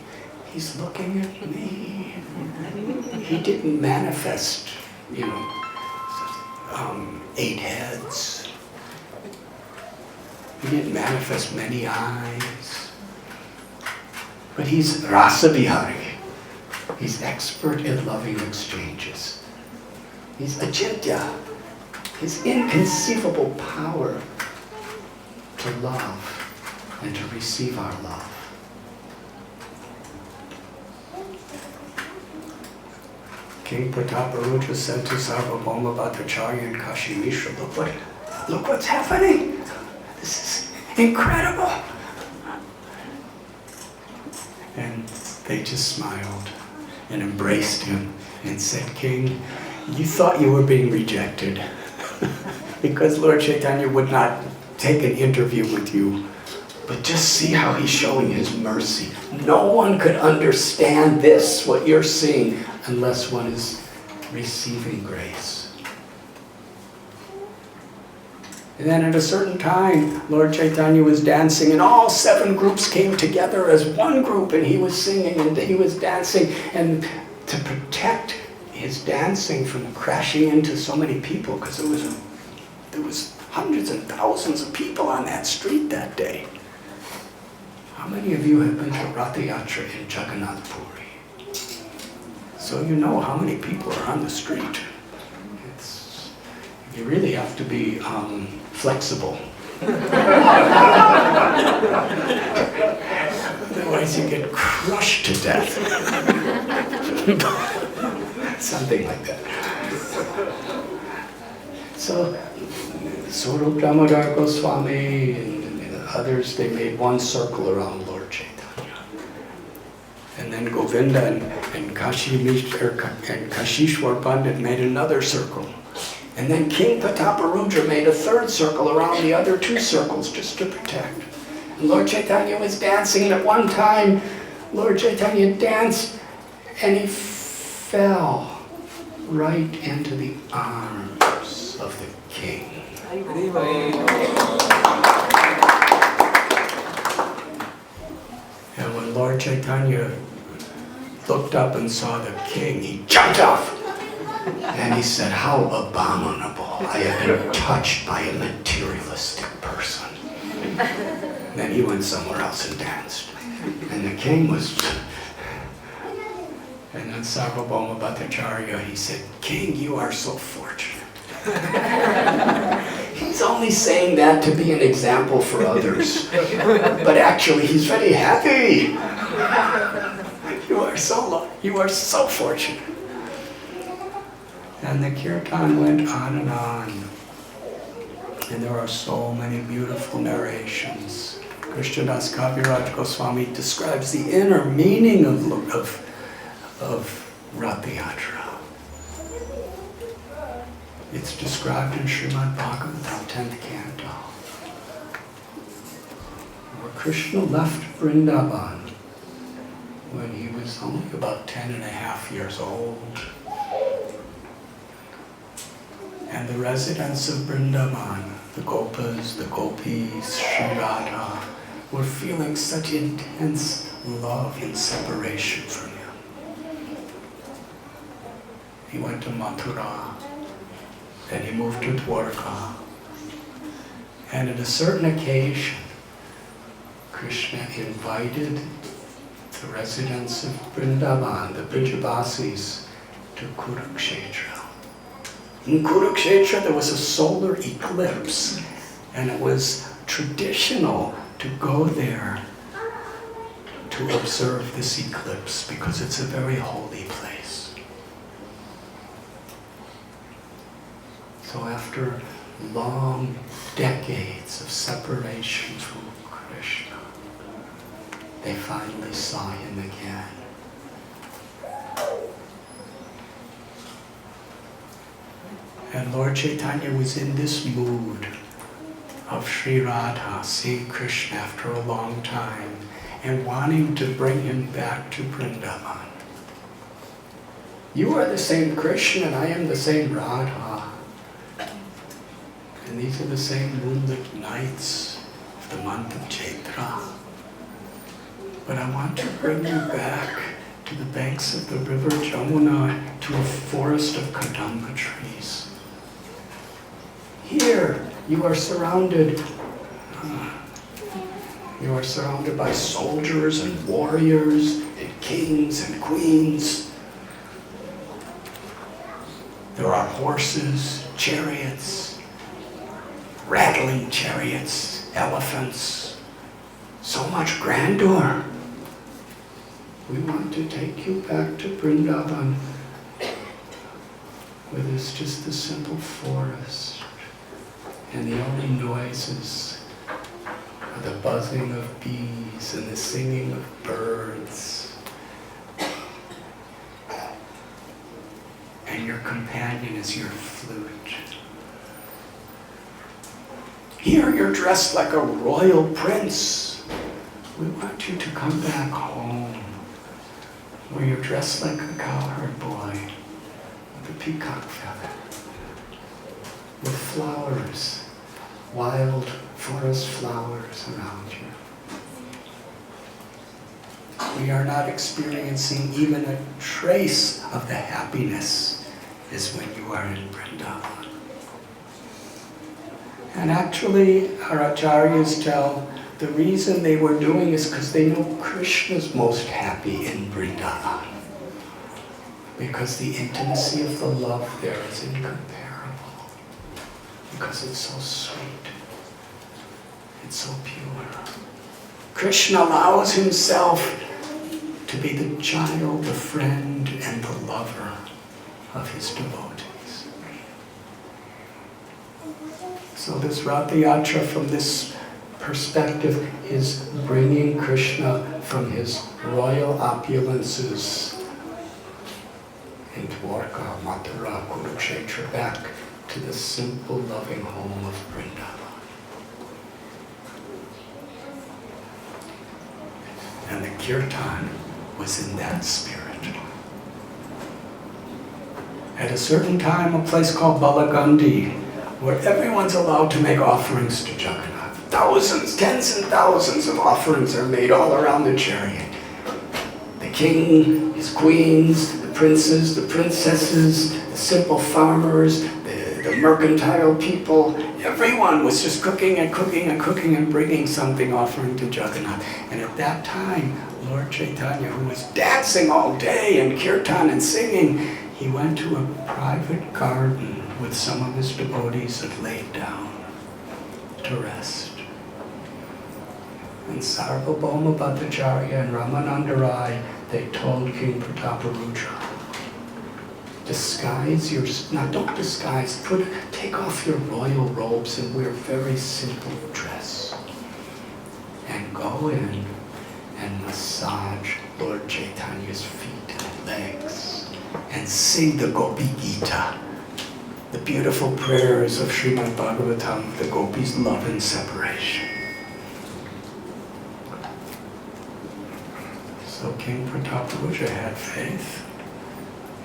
he's looking at me. He didn't manifest, 8 heads. He didn't manifest many eyes. But he's Rasa Bihari. He's expert in loving exchanges. He's Achintya. His inconceivable power to love and to receive our love. King Prataparudra said to Sarvabhauma Bhattacharya and Kashi Mishra, look what's happening. This is incredible. And they just smiled and embraced him and said, King, you thought you were being rejected because Lord Chaitanya would not take an interview with you. But just see how he's showing his mercy. No one could understand this, what you're seeing, unless one is receiving grace. And then at a certain time, Lord Chaitanya was dancing, and all 7 groups came together as one group, and he was singing and he was dancing. And to protect his dancing from crashing into so many people, because there was hundreds and thousands of people on that street that day. How many of you have been to Ratha Yatra in Jagannath Puri? So you know how many people are on the street. You really have to be flexible. Otherwise you get crushed to death. Something like that. So Swarup Damodar Goswami and others, they made one circle around Lord Chaitanya. And then Govinda and Kashishwar Pandit made another circle. And then King Pataparudra made a third circle around the other two circles just to protect. And Lord Chaitanya was dancing, and at one time, Lord Chaitanya danced and he fell right into the arms of the king. And when Lord Chaitanya looked up and saw the king, he jumped off. And he said, "How abominable. I have been touched by a materialistic person." Then he went somewhere else and danced. And the king was... And then Sarvabhauma Bhattacharya, he said, "King, you are so fortunate." He's only saying that to be an example for others. But actually, he's very happy. You are so fortunate. And the Kirtan went on and on. And there are so many beautiful narrations. Krishnadas Kaviraj Goswami describes the inner meaning of Rath Yatra. It's described in Srimad Bhagavatam, 10th canto, where Krishna left Vrindavan when he was only about 10.5 years old. And the residents of Vrindavan, the Gopas, the Gopis, Sri Radha, were feeling such intense love and separation from him. He went to Mathura, then he moved to Dwarka. And at a certain occasion, Krishna invited the residents of Vrindavan, the Brijabasis, to Kurukshetra. In Kurukshetra, there was a solar eclipse, and it was traditional to go there to observe this eclipse because it's a very holy place. So after long decades of separation from Krishna, they finally saw him again. And Lord Chaitanya was in this mood of Sri Radha, seeing Krishna after a long time and wanting to bring him back to Vrindavan. You are the same Krishna and I am the same Radha. And these are the same moonlit nights of the month of Chaitra. But I want to bring you back to the banks of the river Jamuna, to a forest of Kadamba trees. Here, you are surrounded by soldiers and warriors and kings and queens. There are horses, chariots, rattling chariots, elephants, so much grandeur. We want to take you back to Vrindavan, where there's just a simple forest. And the only noises are the buzzing of bees and the singing of birds. And your companion is your flute. Here you're dressed like a royal prince. We want you to come back home, where you're dressed like a cowherd boy with a peacock feather, with flowers, wild forest flowers around you. We are not experiencing even a trace of the happiness as when you are in Vrindavan. And actually, our acharyas tell the reason they were doing is because they know Krishna's most happy in Vrindavan. Because the intimacy of the love there is incomparable. Because it's so sweet. It's so pure. Krishna allows himself to be the child, the friend, and the lover of his devotees. So this Rath Yatra from this perspective is bringing Krishna from his royal opulences in Dwarka, Mathura, Kurukshetra back to the simple loving home of Vrindavan. And the Kirtan was in that spirit. At a certain time, a place called Balagandi, where everyone's allowed to make offerings to Jagannath. Thousands, tens and thousands of offerings are made all around the chariot. The king, his queens, the princes, the princesses, the simple farmers, the mercantile people, everyone was just cooking and cooking and cooking and bringing something, offering to Jagannath. And at that time, Lord Chaitanya, who was dancing all day and kirtan and singing, he went to a private garden with some of his devotees and laid down to rest. And Sarvabhauma Bhattacharya and Ramananda Rai, they told King Prataparuja, disguise your, now don't disguise, take off your royal robes and wear very simple dress. And go in and massage Lord Chaitanya's feet and legs. And sing the Gopi Gita, the beautiful prayers of Srimad Bhagavatam, the gopis' love and separation. So King Prataparuja had faith,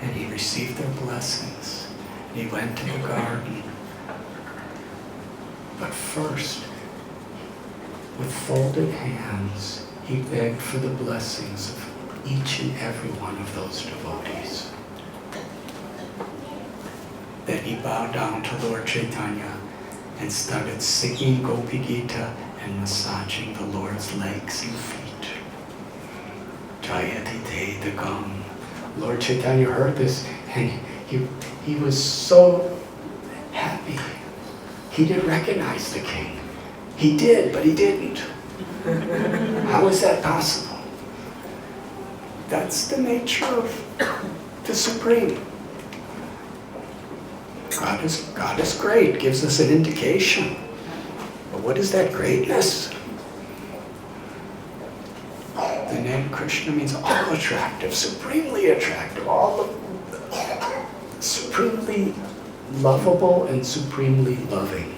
and he received their blessings. He went to the garden. But first, with folded hands, he begged for the blessings of each and every one of those devotees. Then he bowed down to Lord Chaitanya and started singing Gopi Gita and massaging the Lord's legs and feet. Jayati Te Dagam. Lord Chaitanya heard this and he was so happy. He didn't recognize the king. He did, but he didn't. How is that possible? That's the nature of the Supreme. God is great, gives us an indication. But what is that greatness? The name Krishna means all attractive, supremely attractive, supremely lovable and supremely loving.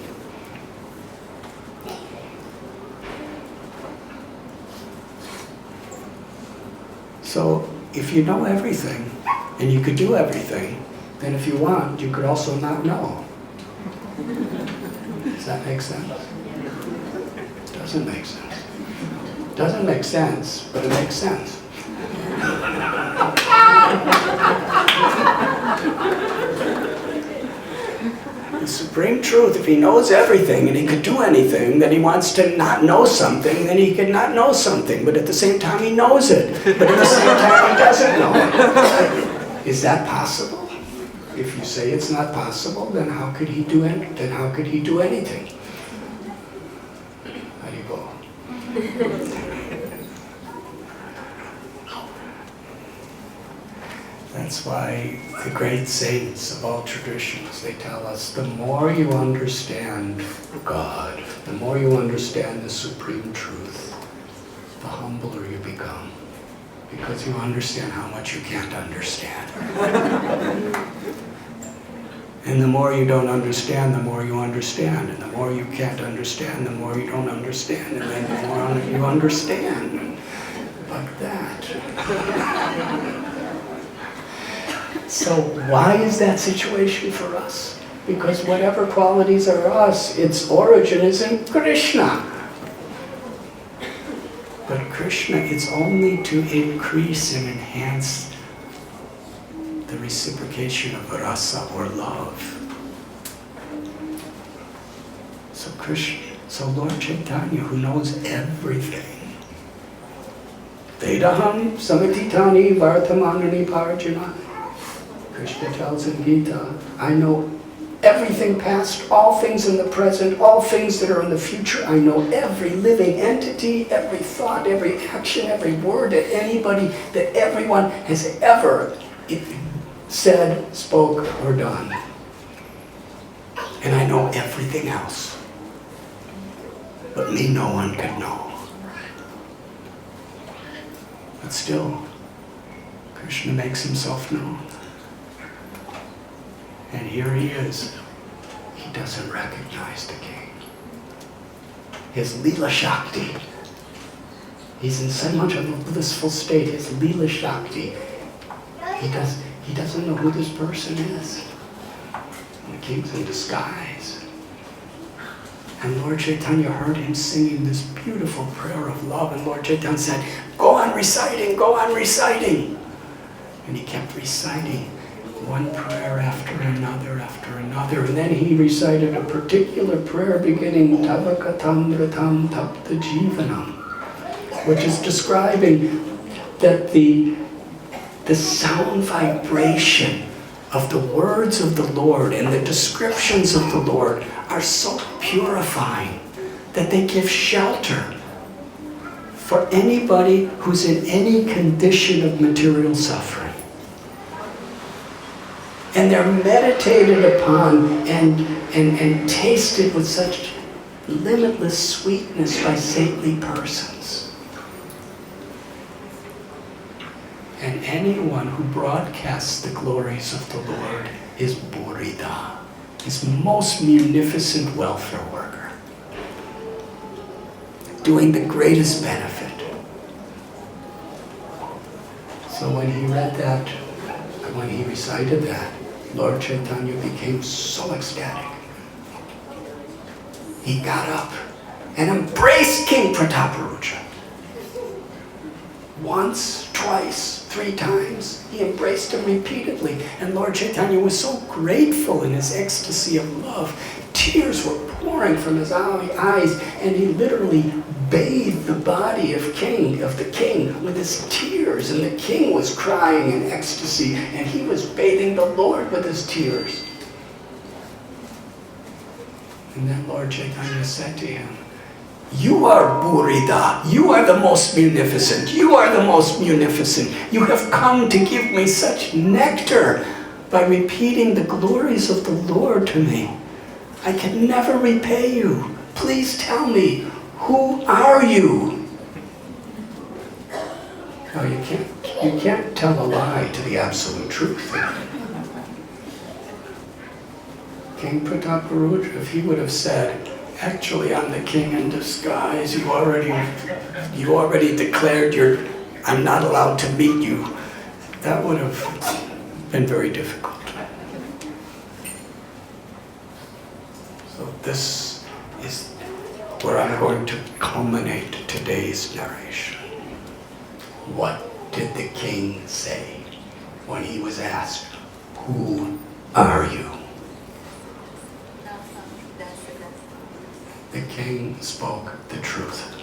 So if you know everything and you could do everything, then if you want, you could also not know. Does that make sense? Doesn't make sense. Doesn't make sense, but it makes sense. The supreme truth, if he knows everything and he could do anything, then he wants to not know something, then he could not know something, but at the same time he knows it, but at the same time he doesn't know it. Is that possible? If you say it's not possible, then how could he do anything? How do you go? That's why the great saints of all traditions, they tell us the more you understand God, the more you understand the supreme truth, the humbler you become. Because you understand how much you can't understand. And the more you don't understand, the more you understand. And the more you can't understand, the more you don't understand. And then the more you understand. Like that. So why is that situation for us? Because whatever qualities are us, its origin is in Krishna. But Krishna, it's only to increase and enhance the reciprocation of rasa or love. So Lord Chaitanya, who knows everything, Vedaham samatitani vartamanani parjana. Krishna tells in Gita, I know everything past, all things in the present, all things that are in the future. I know every living entity, every thought, every action, every word that anybody, that everyone has ever said, spoke, or done. and I know everything else. But me no one could know. But still, Krishna makes himself known. And here he is. He doesn't recognize the king. His Leela Shakti. He's in so much of a blissful state. His Leela Shakti. He doesn't know who this person is. The king's in disguise. And Lord Chaitanya heard him singing this beautiful prayer of love. And Lord Chaitanya said, go on reciting, go on reciting. And he kept reciting one prayer after another, after another. And then he recited a particular prayer beginning, Tavakatam Ratam Tapta Jivanam, which is describing that the sound vibration of the words of the Lord and the descriptions of the Lord are so purifying that they give shelter for anybody who's in any condition of material suffering. And they're meditated upon and tasted with such limitless sweetness by saintly persons. And anyone who broadcasts the glories of the Lord is Burida, his most munificent welfare worker, doing the greatest benefit. So when he read that, when he recited that, Lord Chaitanya became so ecstatic. He got up and embraced King Prataparucha. Once, twice, 3 times, he embraced him repeatedly. And Lord Chaitanya was so grateful in his ecstasy of love. Tears were pouring from his eyes, and he literally bathed the body of the king with his tears. And the king was crying in ecstasy, and he was bathing the Lord with his tears. And then Lord Chaitanya said to him, you are Burida, you are the most munificent, you are the most munificent. You have come to give me such nectar by repeating the glories of the Lord to me. I can never repay you. Please tell me, who are you? No, you can't tell a lie to the absolute truth. King Prataparucha, if he would have said, actually I'm the king in disguise, you already declared I'm not allowed to meet you, that would have been very difficult. So this is where I'm going to culminate today's narration. What did the king say when he was asked, who are you? The king spoke the truth.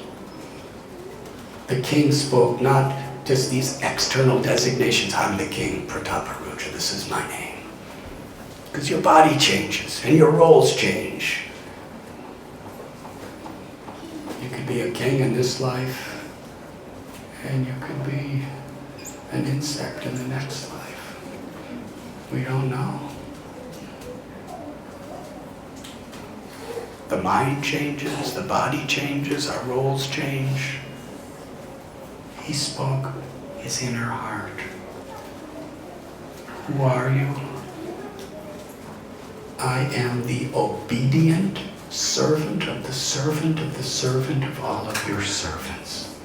The king spoke not just these external designations, I'm the king, Prataparucha, this is my name. Because your body changes and your roles change. You could be a king in this life, and you could be an insect in the next life. We don't know. The mind changes, the body changes, our roles change. He spoke his inner heart. Who are you? I am the obedient servant of the servant of the servant of all of your servants.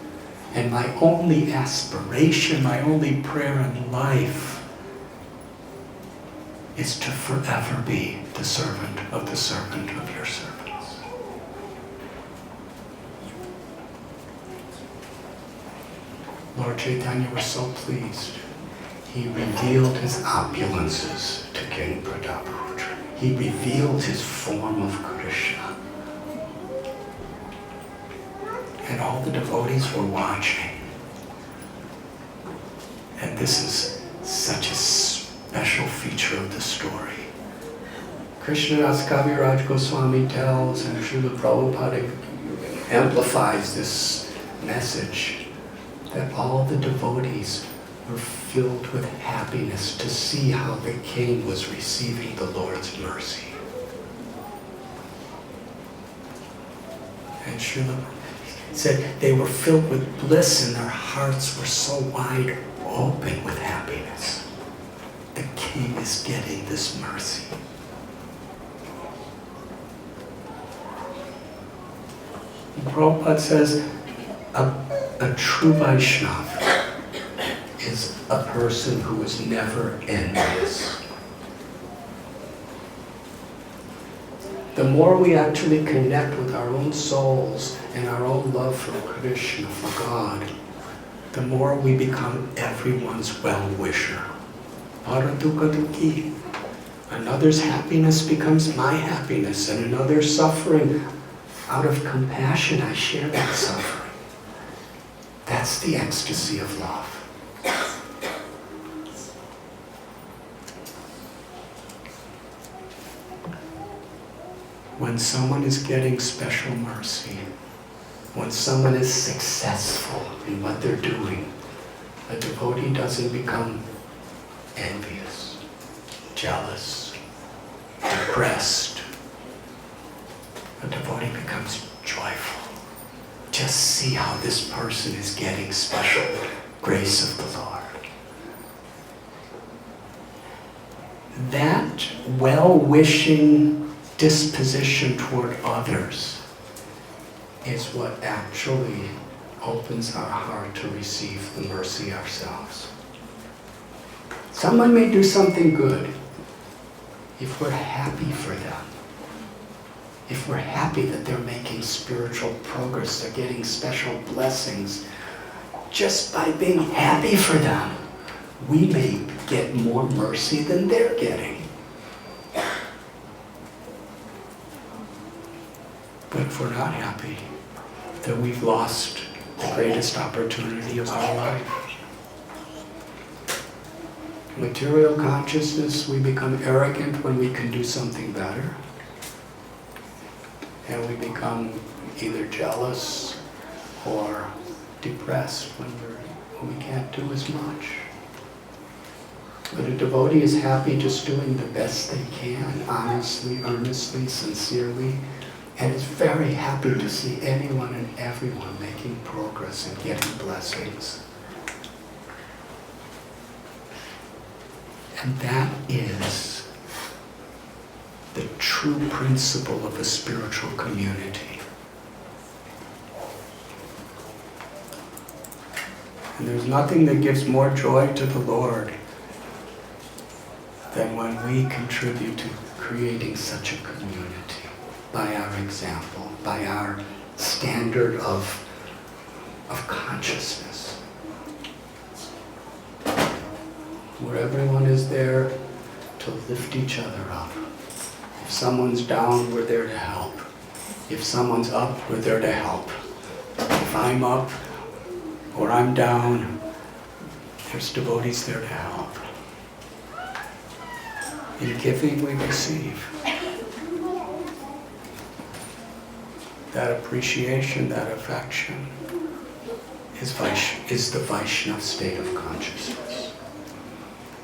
And my only aspiration, my only prayer in life is to forever be the servant of your servants. Lord Chaitanya was so pleased. He revealed his opulences to King Prataparucha. He revealed his form of Krishna. And all the devotees were watching. And this is such a special feature of the story. Krishnadas Kaviraj Goswami tells, and Srila Prabhupada amplifies this message, that all the devotees were filled with happiness to see how the king was receiving the Lord's mercy. And Srila said they were filled with bliss and their hearts were so wide open with happiness. The king is getting this mercy. And Prabhupada says a true Vaishnava is a person who is never envious. The more we actually connect with our own souls and our own love for Krishna, for God, the more we become everyone's well-wisher. Paradukadukhi. Another's happiness becomes my happiness, and another's suffering, out of compassion, I share that suffering. That's the ecstasy of love. When someone is getting special mercy, when someone is successful in what they're doing, a devotee doesn't become envious, jealous, depressed. A devotee becomes joyful. Just see how this person is getting special grace of the Lord. That well-wishing disposition toward others is what actually opens our heart to receive the mercy ourselves. Someone may do something good. If we're happy for them, if we're happy that they're making spiritual progress, they're getting special blessings, just by being happy for them, we may get more mercy than they're getting. But if we're not happy, then we've lost the greatest opportunity of our life. Material consciousness, we become arrogant when we can do something better. And we become either jealous or depressed when we can't do as much. But a devotee is happy just doing the best they can, honestly, earnestly, sincerely, and is very happy to see anyone and everyone making progress and getting blessings. And that is the true principle of a spiritual community. And there's nothing that gives more joy to the Lord than when we contribute to creating such a community by our example, by our standard of consciousness. Where everyone is there to lift each other up. If someone's down, we're there to help. If someone's up, we're there to help. If I'm up or I'm down, there's devotees there to help. In giving, we receive. That appreciation, that affection is the Vaishnava state of consciousness.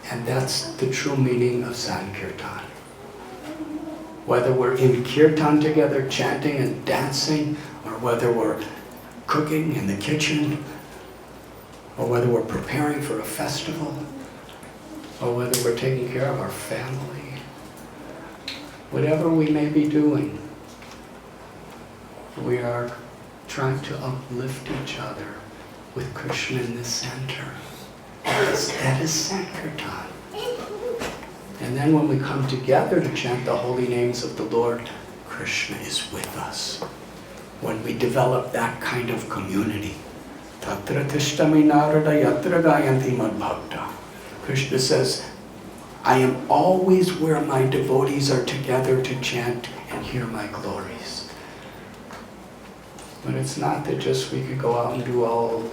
And that's the true meaning of Sankirtan. Whether we're in Kirtan together, chanting and dancing, or whether we're cooking in the kitchen, or whether we're preparing for a festival, or whether we're taking care of our family, whatever we may be doing, we are trying to uplift each other with Krishna in the center. That is Sankirtan. And then when we come together to chant the holy names of the Lord, Krishna is with us. When we develop that kind of community, Tatra tishtami narada yatra gayanti madbhakta. Krishna says, I am always where my devotees are together to chant and hear my glories. But it's not that just we could go out and do all,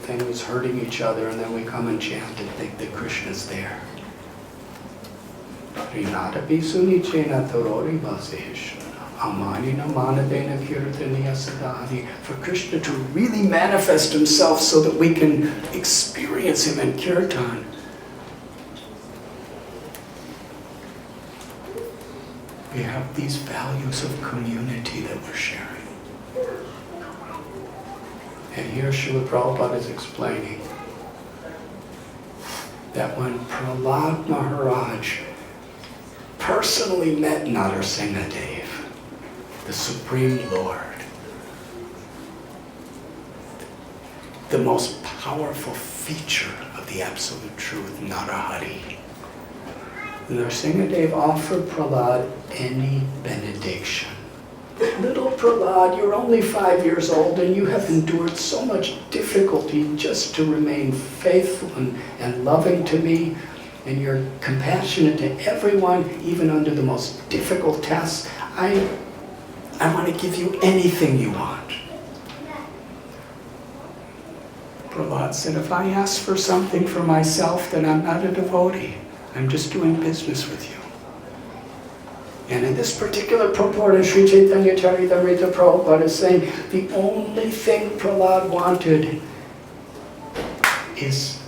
things hurting each other and then we come and chant and think that Krishna's there. For Krishna to really manifest himself so that we can experience him in Kirtan, we have these values of community that we're sharing. And here Srila Prabhupada is explaining that when Prahlad Maharaj personally met Narasimhadev, the Supreme Lord, the most powerful feature of the Absolute Truth, Narahari, Narasimhadev offered Prahlad any benediction. Little Prahlad, you're only 5 years old and you have endured so much difficulty just to remain faithful and loving to me, and you're compassionate to everyone, even under the most difficult tests. I want to give you anything you want. Prahlad said, if I ask for something for myself, then I'm not a devotee. I'm just doing business with you. And in this particular purport, Sri Chaitanya Charitamrita Prabhupada is saying, the only thing Prahlad wanted is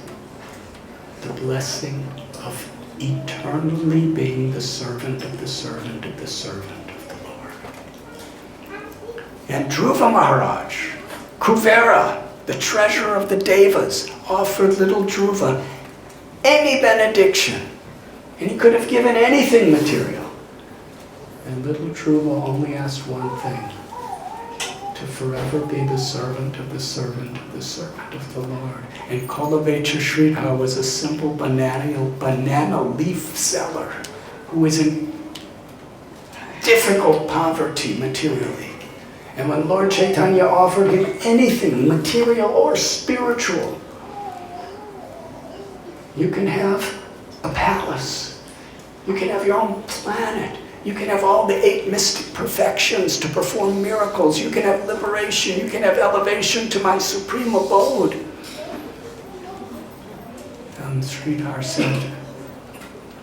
the blessing of eternally being the servant of the servant of the servant of the Lord. And Dhruva Maharaj, Kuvera, the treasurer of the Devas, offered little Dhruva any benediction. And he could have given anything material. And little Dhruva only asked one thing: to forever be the servant of the servant of the servant of the Lord. And Kolavecha Sridhar was a simple banana leaf seller who was in difficult poverty materially. And when Lord Chaitanya offered him anything, material or spiritual, you can have a palace, you can have your own planet, you can have all the 8 mystic perfections to perform miracles. You can have liberation. You can have elevation to my supreme abode. And Sridhar said,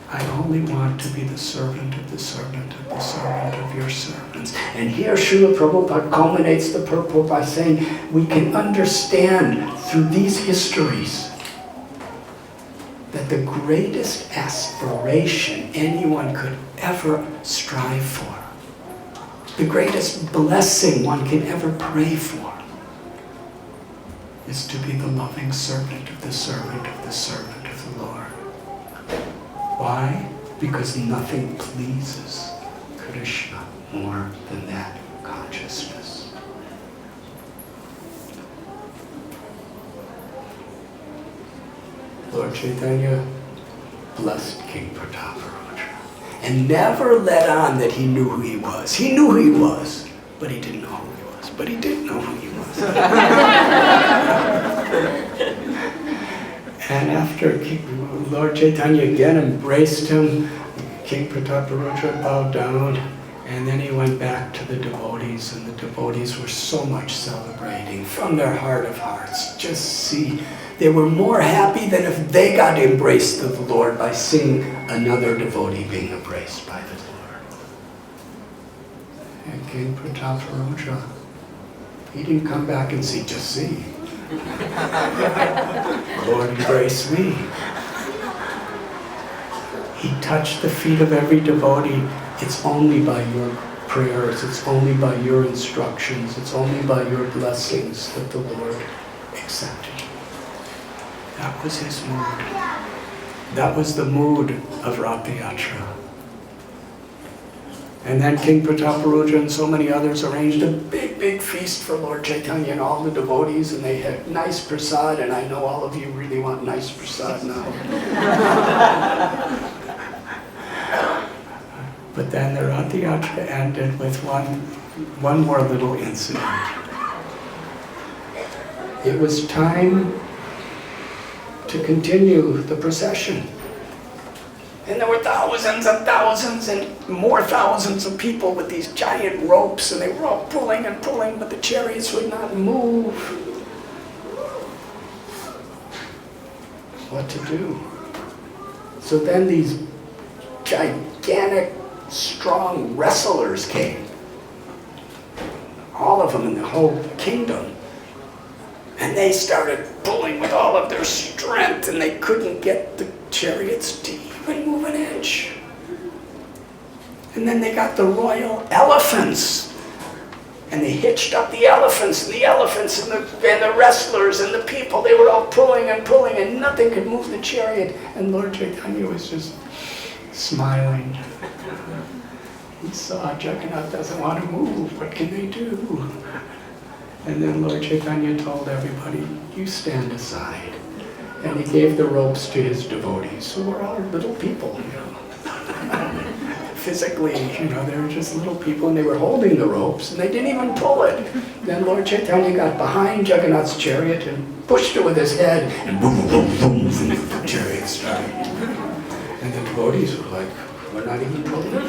I only want to be the servant of the servant of the servant of your servants. And here Srila Prabhupada culminates the purport by saying we can understand through these histories that the greatest aspiration anyone could ever strive for, the greatest blessing one can ever pray for, is to be the loving servant of the servant of the servant of the Lord. Why? Because nothing pleases Krishna more than that consciousness. Lord Chaitanya blessed King Prataparudra and never let on that he knew who he was. He knew who he was, but he didn't know who he was. But he did know who he was. And after Lord Chaitanya again embraced him, King Prataparudra bowed down, and then he went back to the devotees, and the devotees were so much celebrating from their heart of hearts. Just see, they were more happy than if they got embraced of the Lord by seeing another devotee being embraced by the Lord. And King Prataparudra, he didn't come back and see, just see. Lord, embrace me. He touched the feet of every devotee. It's only by your prayers, it's only by your instructions, it's only by your blessings that the Lord accepted you. That was his mood. That was the mood of Rath Yatra. And then King Prataparudra and so many others arranged a big feast for Lord Chaitanya and all the devotees, and they had nice prasad, and I know all of you really want nice prasad now. But then the Rath Yatra ended with one more little incident. It was time to continue the procession. And there were thousands and thousands and more thousands of people with these giant ropes, and they were all pulling and pulling, but the chariots would not move. What to do? So then these gigantic, strong wrestlers came. All of them in the whole kingdom. And they started pulling with all of their strength, and they couldn't get the chariots to even move an inch. And then they got the royal elephants. And they hitched up the elephants and the wrestlers and the people. They were all pulling and pulling, and nothing could move the chariot. And Lord Chaitanya was just smiling. He saw Jagannath doesn't want to move. What can they do? And then Lord Chaitanya told everybody, you stand aside. And he gave the ropes to his devotees, who were all little people, Physically, they were just little people, and they were holding the ropes, and they didn't even pull it. Then Lord Chaitanya got behind Jagannath's chariot and pushed it with his head, and boom, boom, boom, boom, the chariot started. And the devotees were like, we're not even pulling it.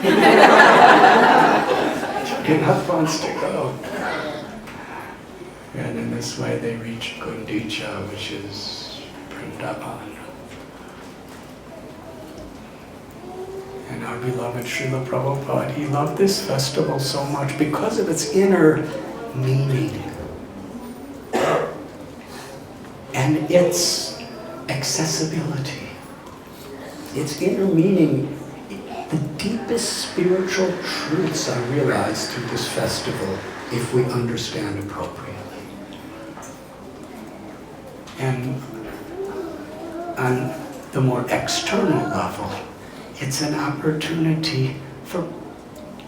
Jagannath wants to go. And in this way they reached Gundicha, which is Vrindavan. And our beloved Srila Prabhupada, he loved this festival so much because of its inner meaning and its accessibility. Its inner meaning, the deepest spiritual truths are realized through this festival if we understand appropriately. And on the more external level, it's an opportunity for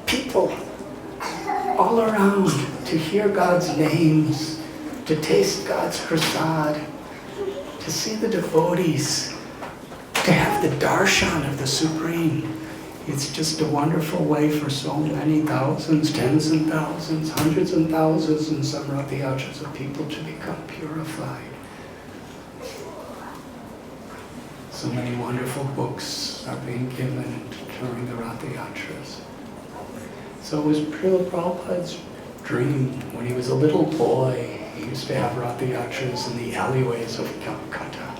people all around to hear God's names, to taste God's prasad, to see the devotees, to have the darshan of the Supreme. It's just a wonderful way for so many thousands, tens and thousands, hundreds and thousands, and some Ratha Yatras of people to become purified. So many wonderful books are being given during the Ratha Yatras. So it was Srila Prabhupada's dream when he was a little boy. He used to have Ratha Yatras in the alleyways of Calcutta.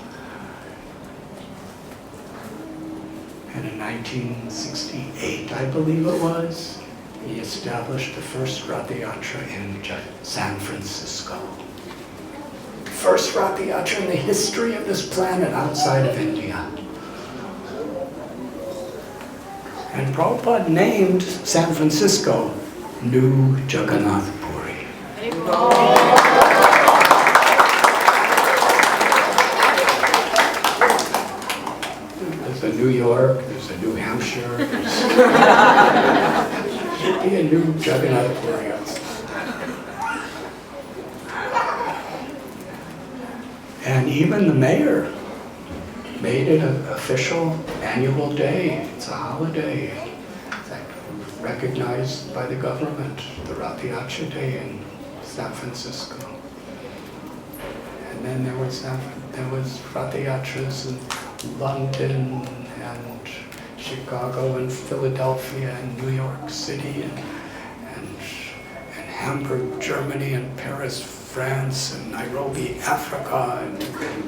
And in 1968, I believe it was, he established the first Ratha Yatra in San Francisco. First Ratha Yatra in the history of this planet outside of India. And Prabhupada named San Francisco New Jagannath Puri. There's a New York, there's a New Hampshire, should be a new Jagannath Puri outside. And even the mayor made it an official annual day. It's a holiday. It's recognized by the government, the Ratha Yatra Day in San Francisco. And then there was Ratha Yatras in London and Chicago and Philadelphia and New York City and Hamburg, Germany, and Paris, France, and Nairobi, Africa, and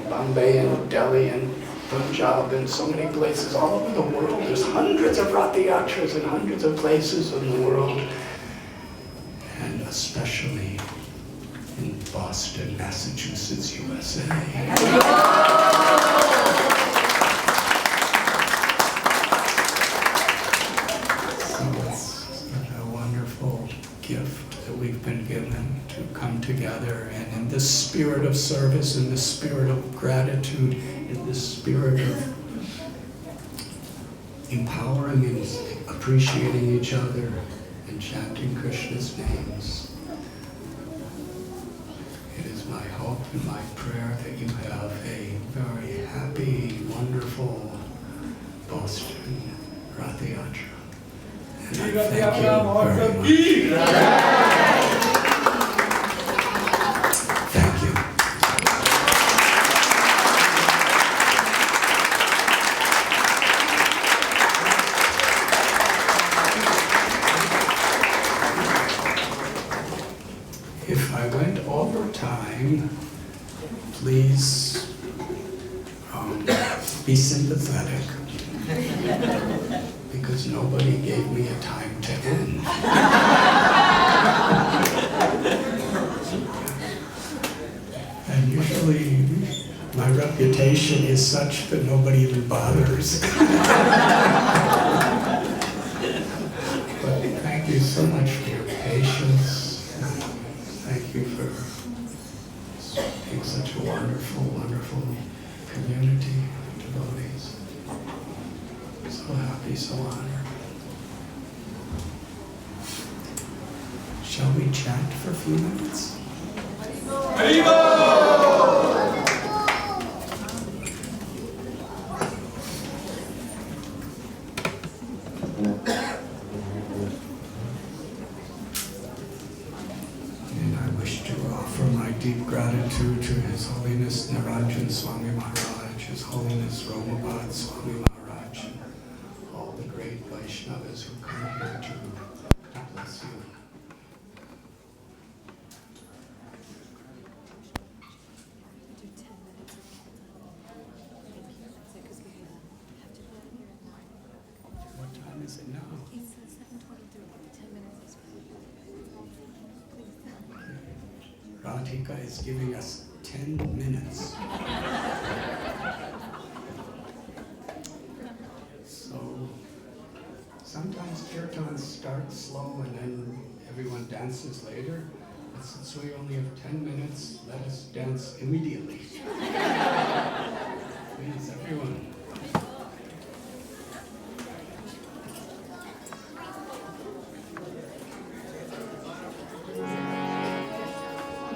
Bombay, and Delhi, and Punjab, and so many places all over the world. There's hundreds of Ratha Yatras in hundreds of places in the world, and especially in Boston, Massachusetts, USA. So it's a wonderful gift that we've been given to come together, and in this spirit of service, in this spirit of gratitude, in this spirit of empowering and appreciating each other and chanting Krishna's names. It is my hope and my prayer that you have a very happy, wonderful Boston Ratha Yatra. And I thank you very much. Thank you. If I went over time, please be sympathetic, because nobody gave me a time to end. And usually my reputation is such that nobody even bothers. But thank you so much for your patience. such a wonderful, wonderful community of devotees. So happy, so honored. Shall we chant for a few minutes? Deep gratitude to His Holiness Radhanath Swami Maharaj, His Holiness Radhanath Swami Maharaj, and all the great Vaishnavas who come here to bless you. What time is it now? It's 7:23. 10 minutes. Radhika is giving us 10 minutes. So sometimes kirtans start slow and then everyone dances later. But since we only have 10 minutes, let us dance immediately. Please, everyone.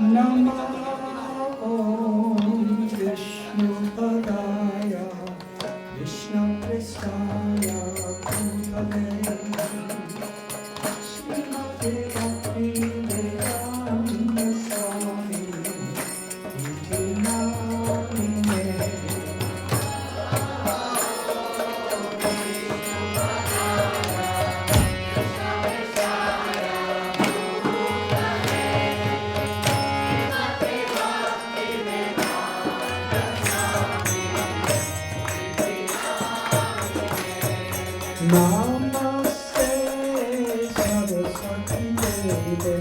Namo Vishnu Padaya Vishnu Pristaya Bhutale Srimate Bhakti Vedanta Swami Iti Namine Namaste Saraswati Deve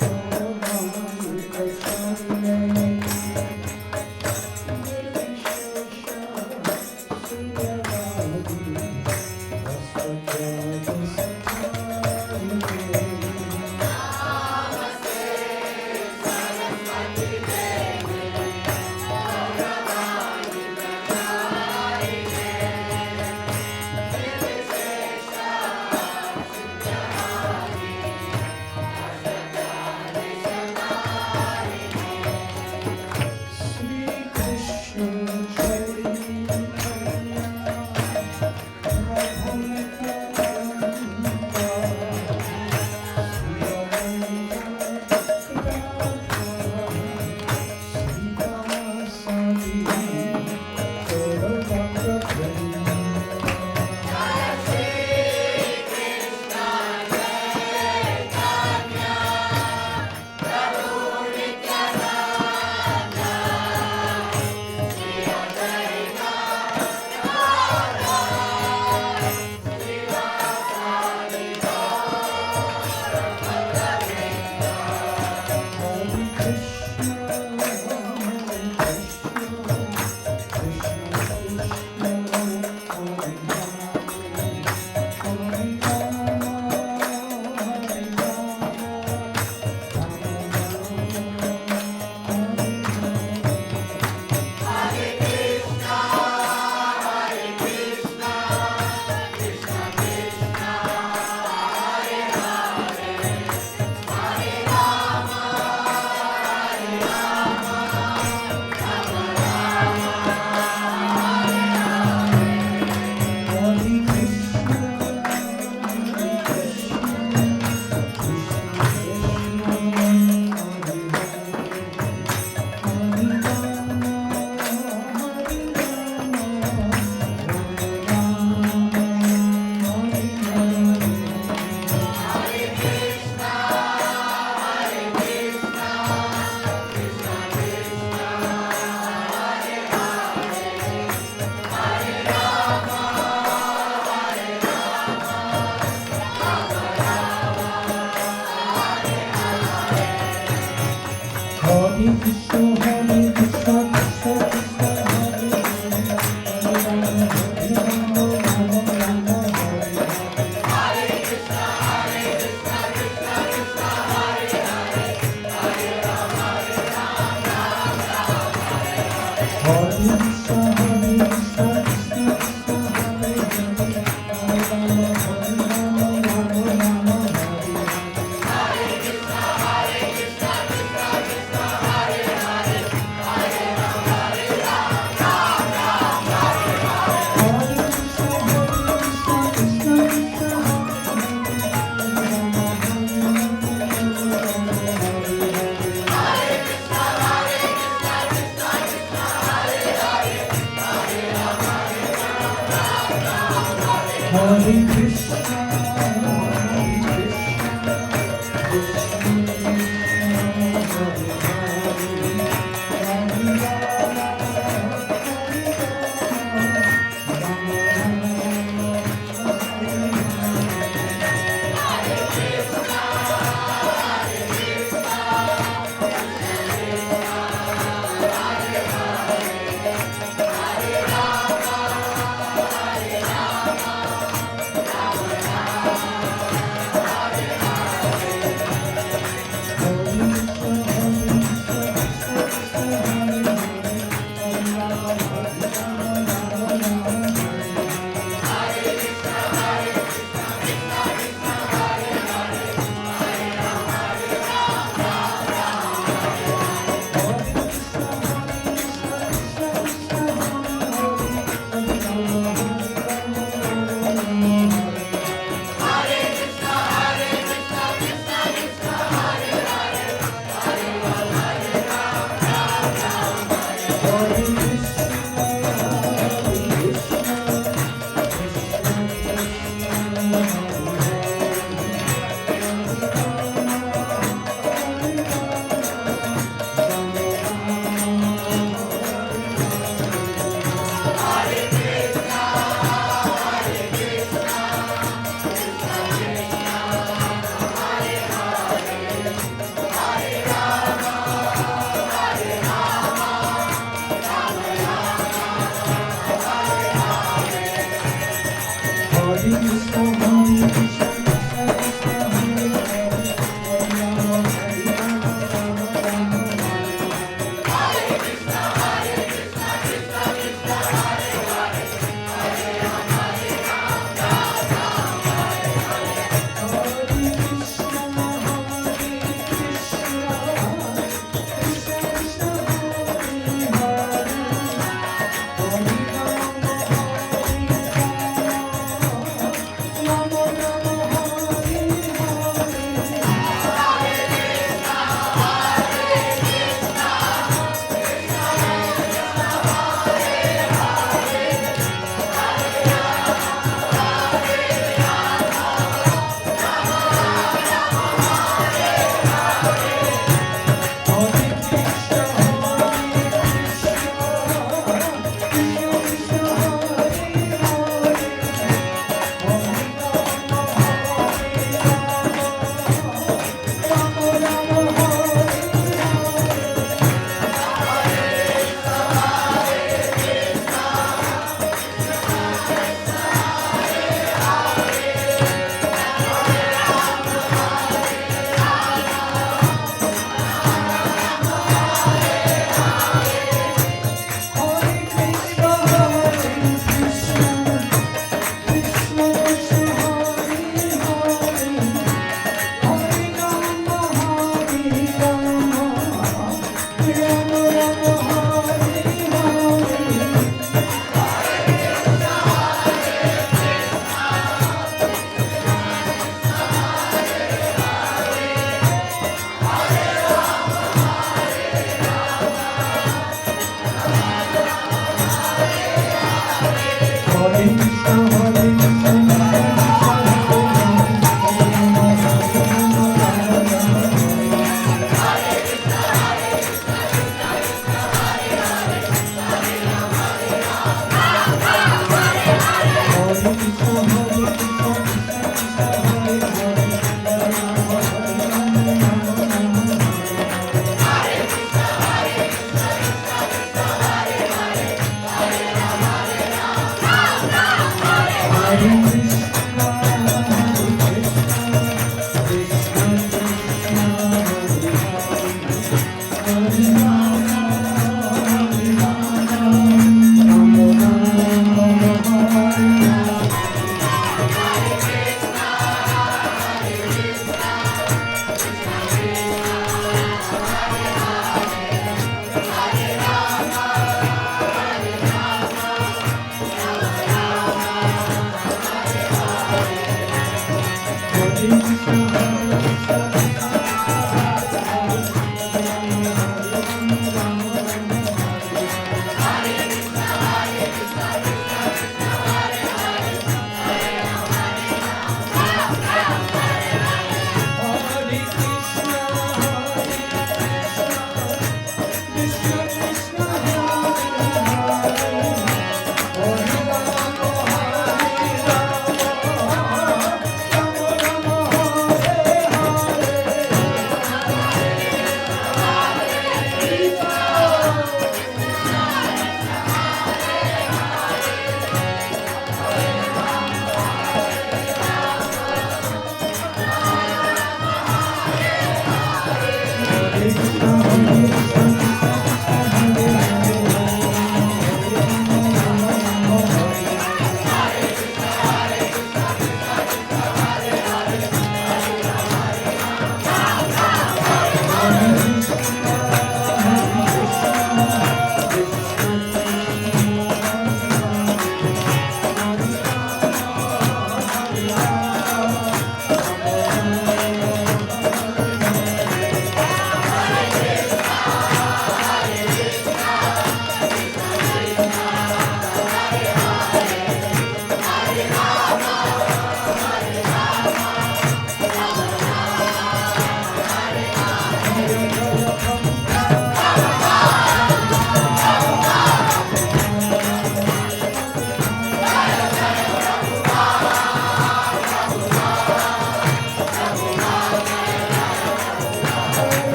Gauravani Prashanne Nirvishesha Sunyavadi Vaspajati Sattvarine Namaste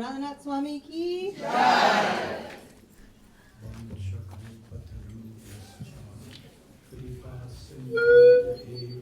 Radhanath Swami ki. Vanchakapataruvyascha, kripasinghasya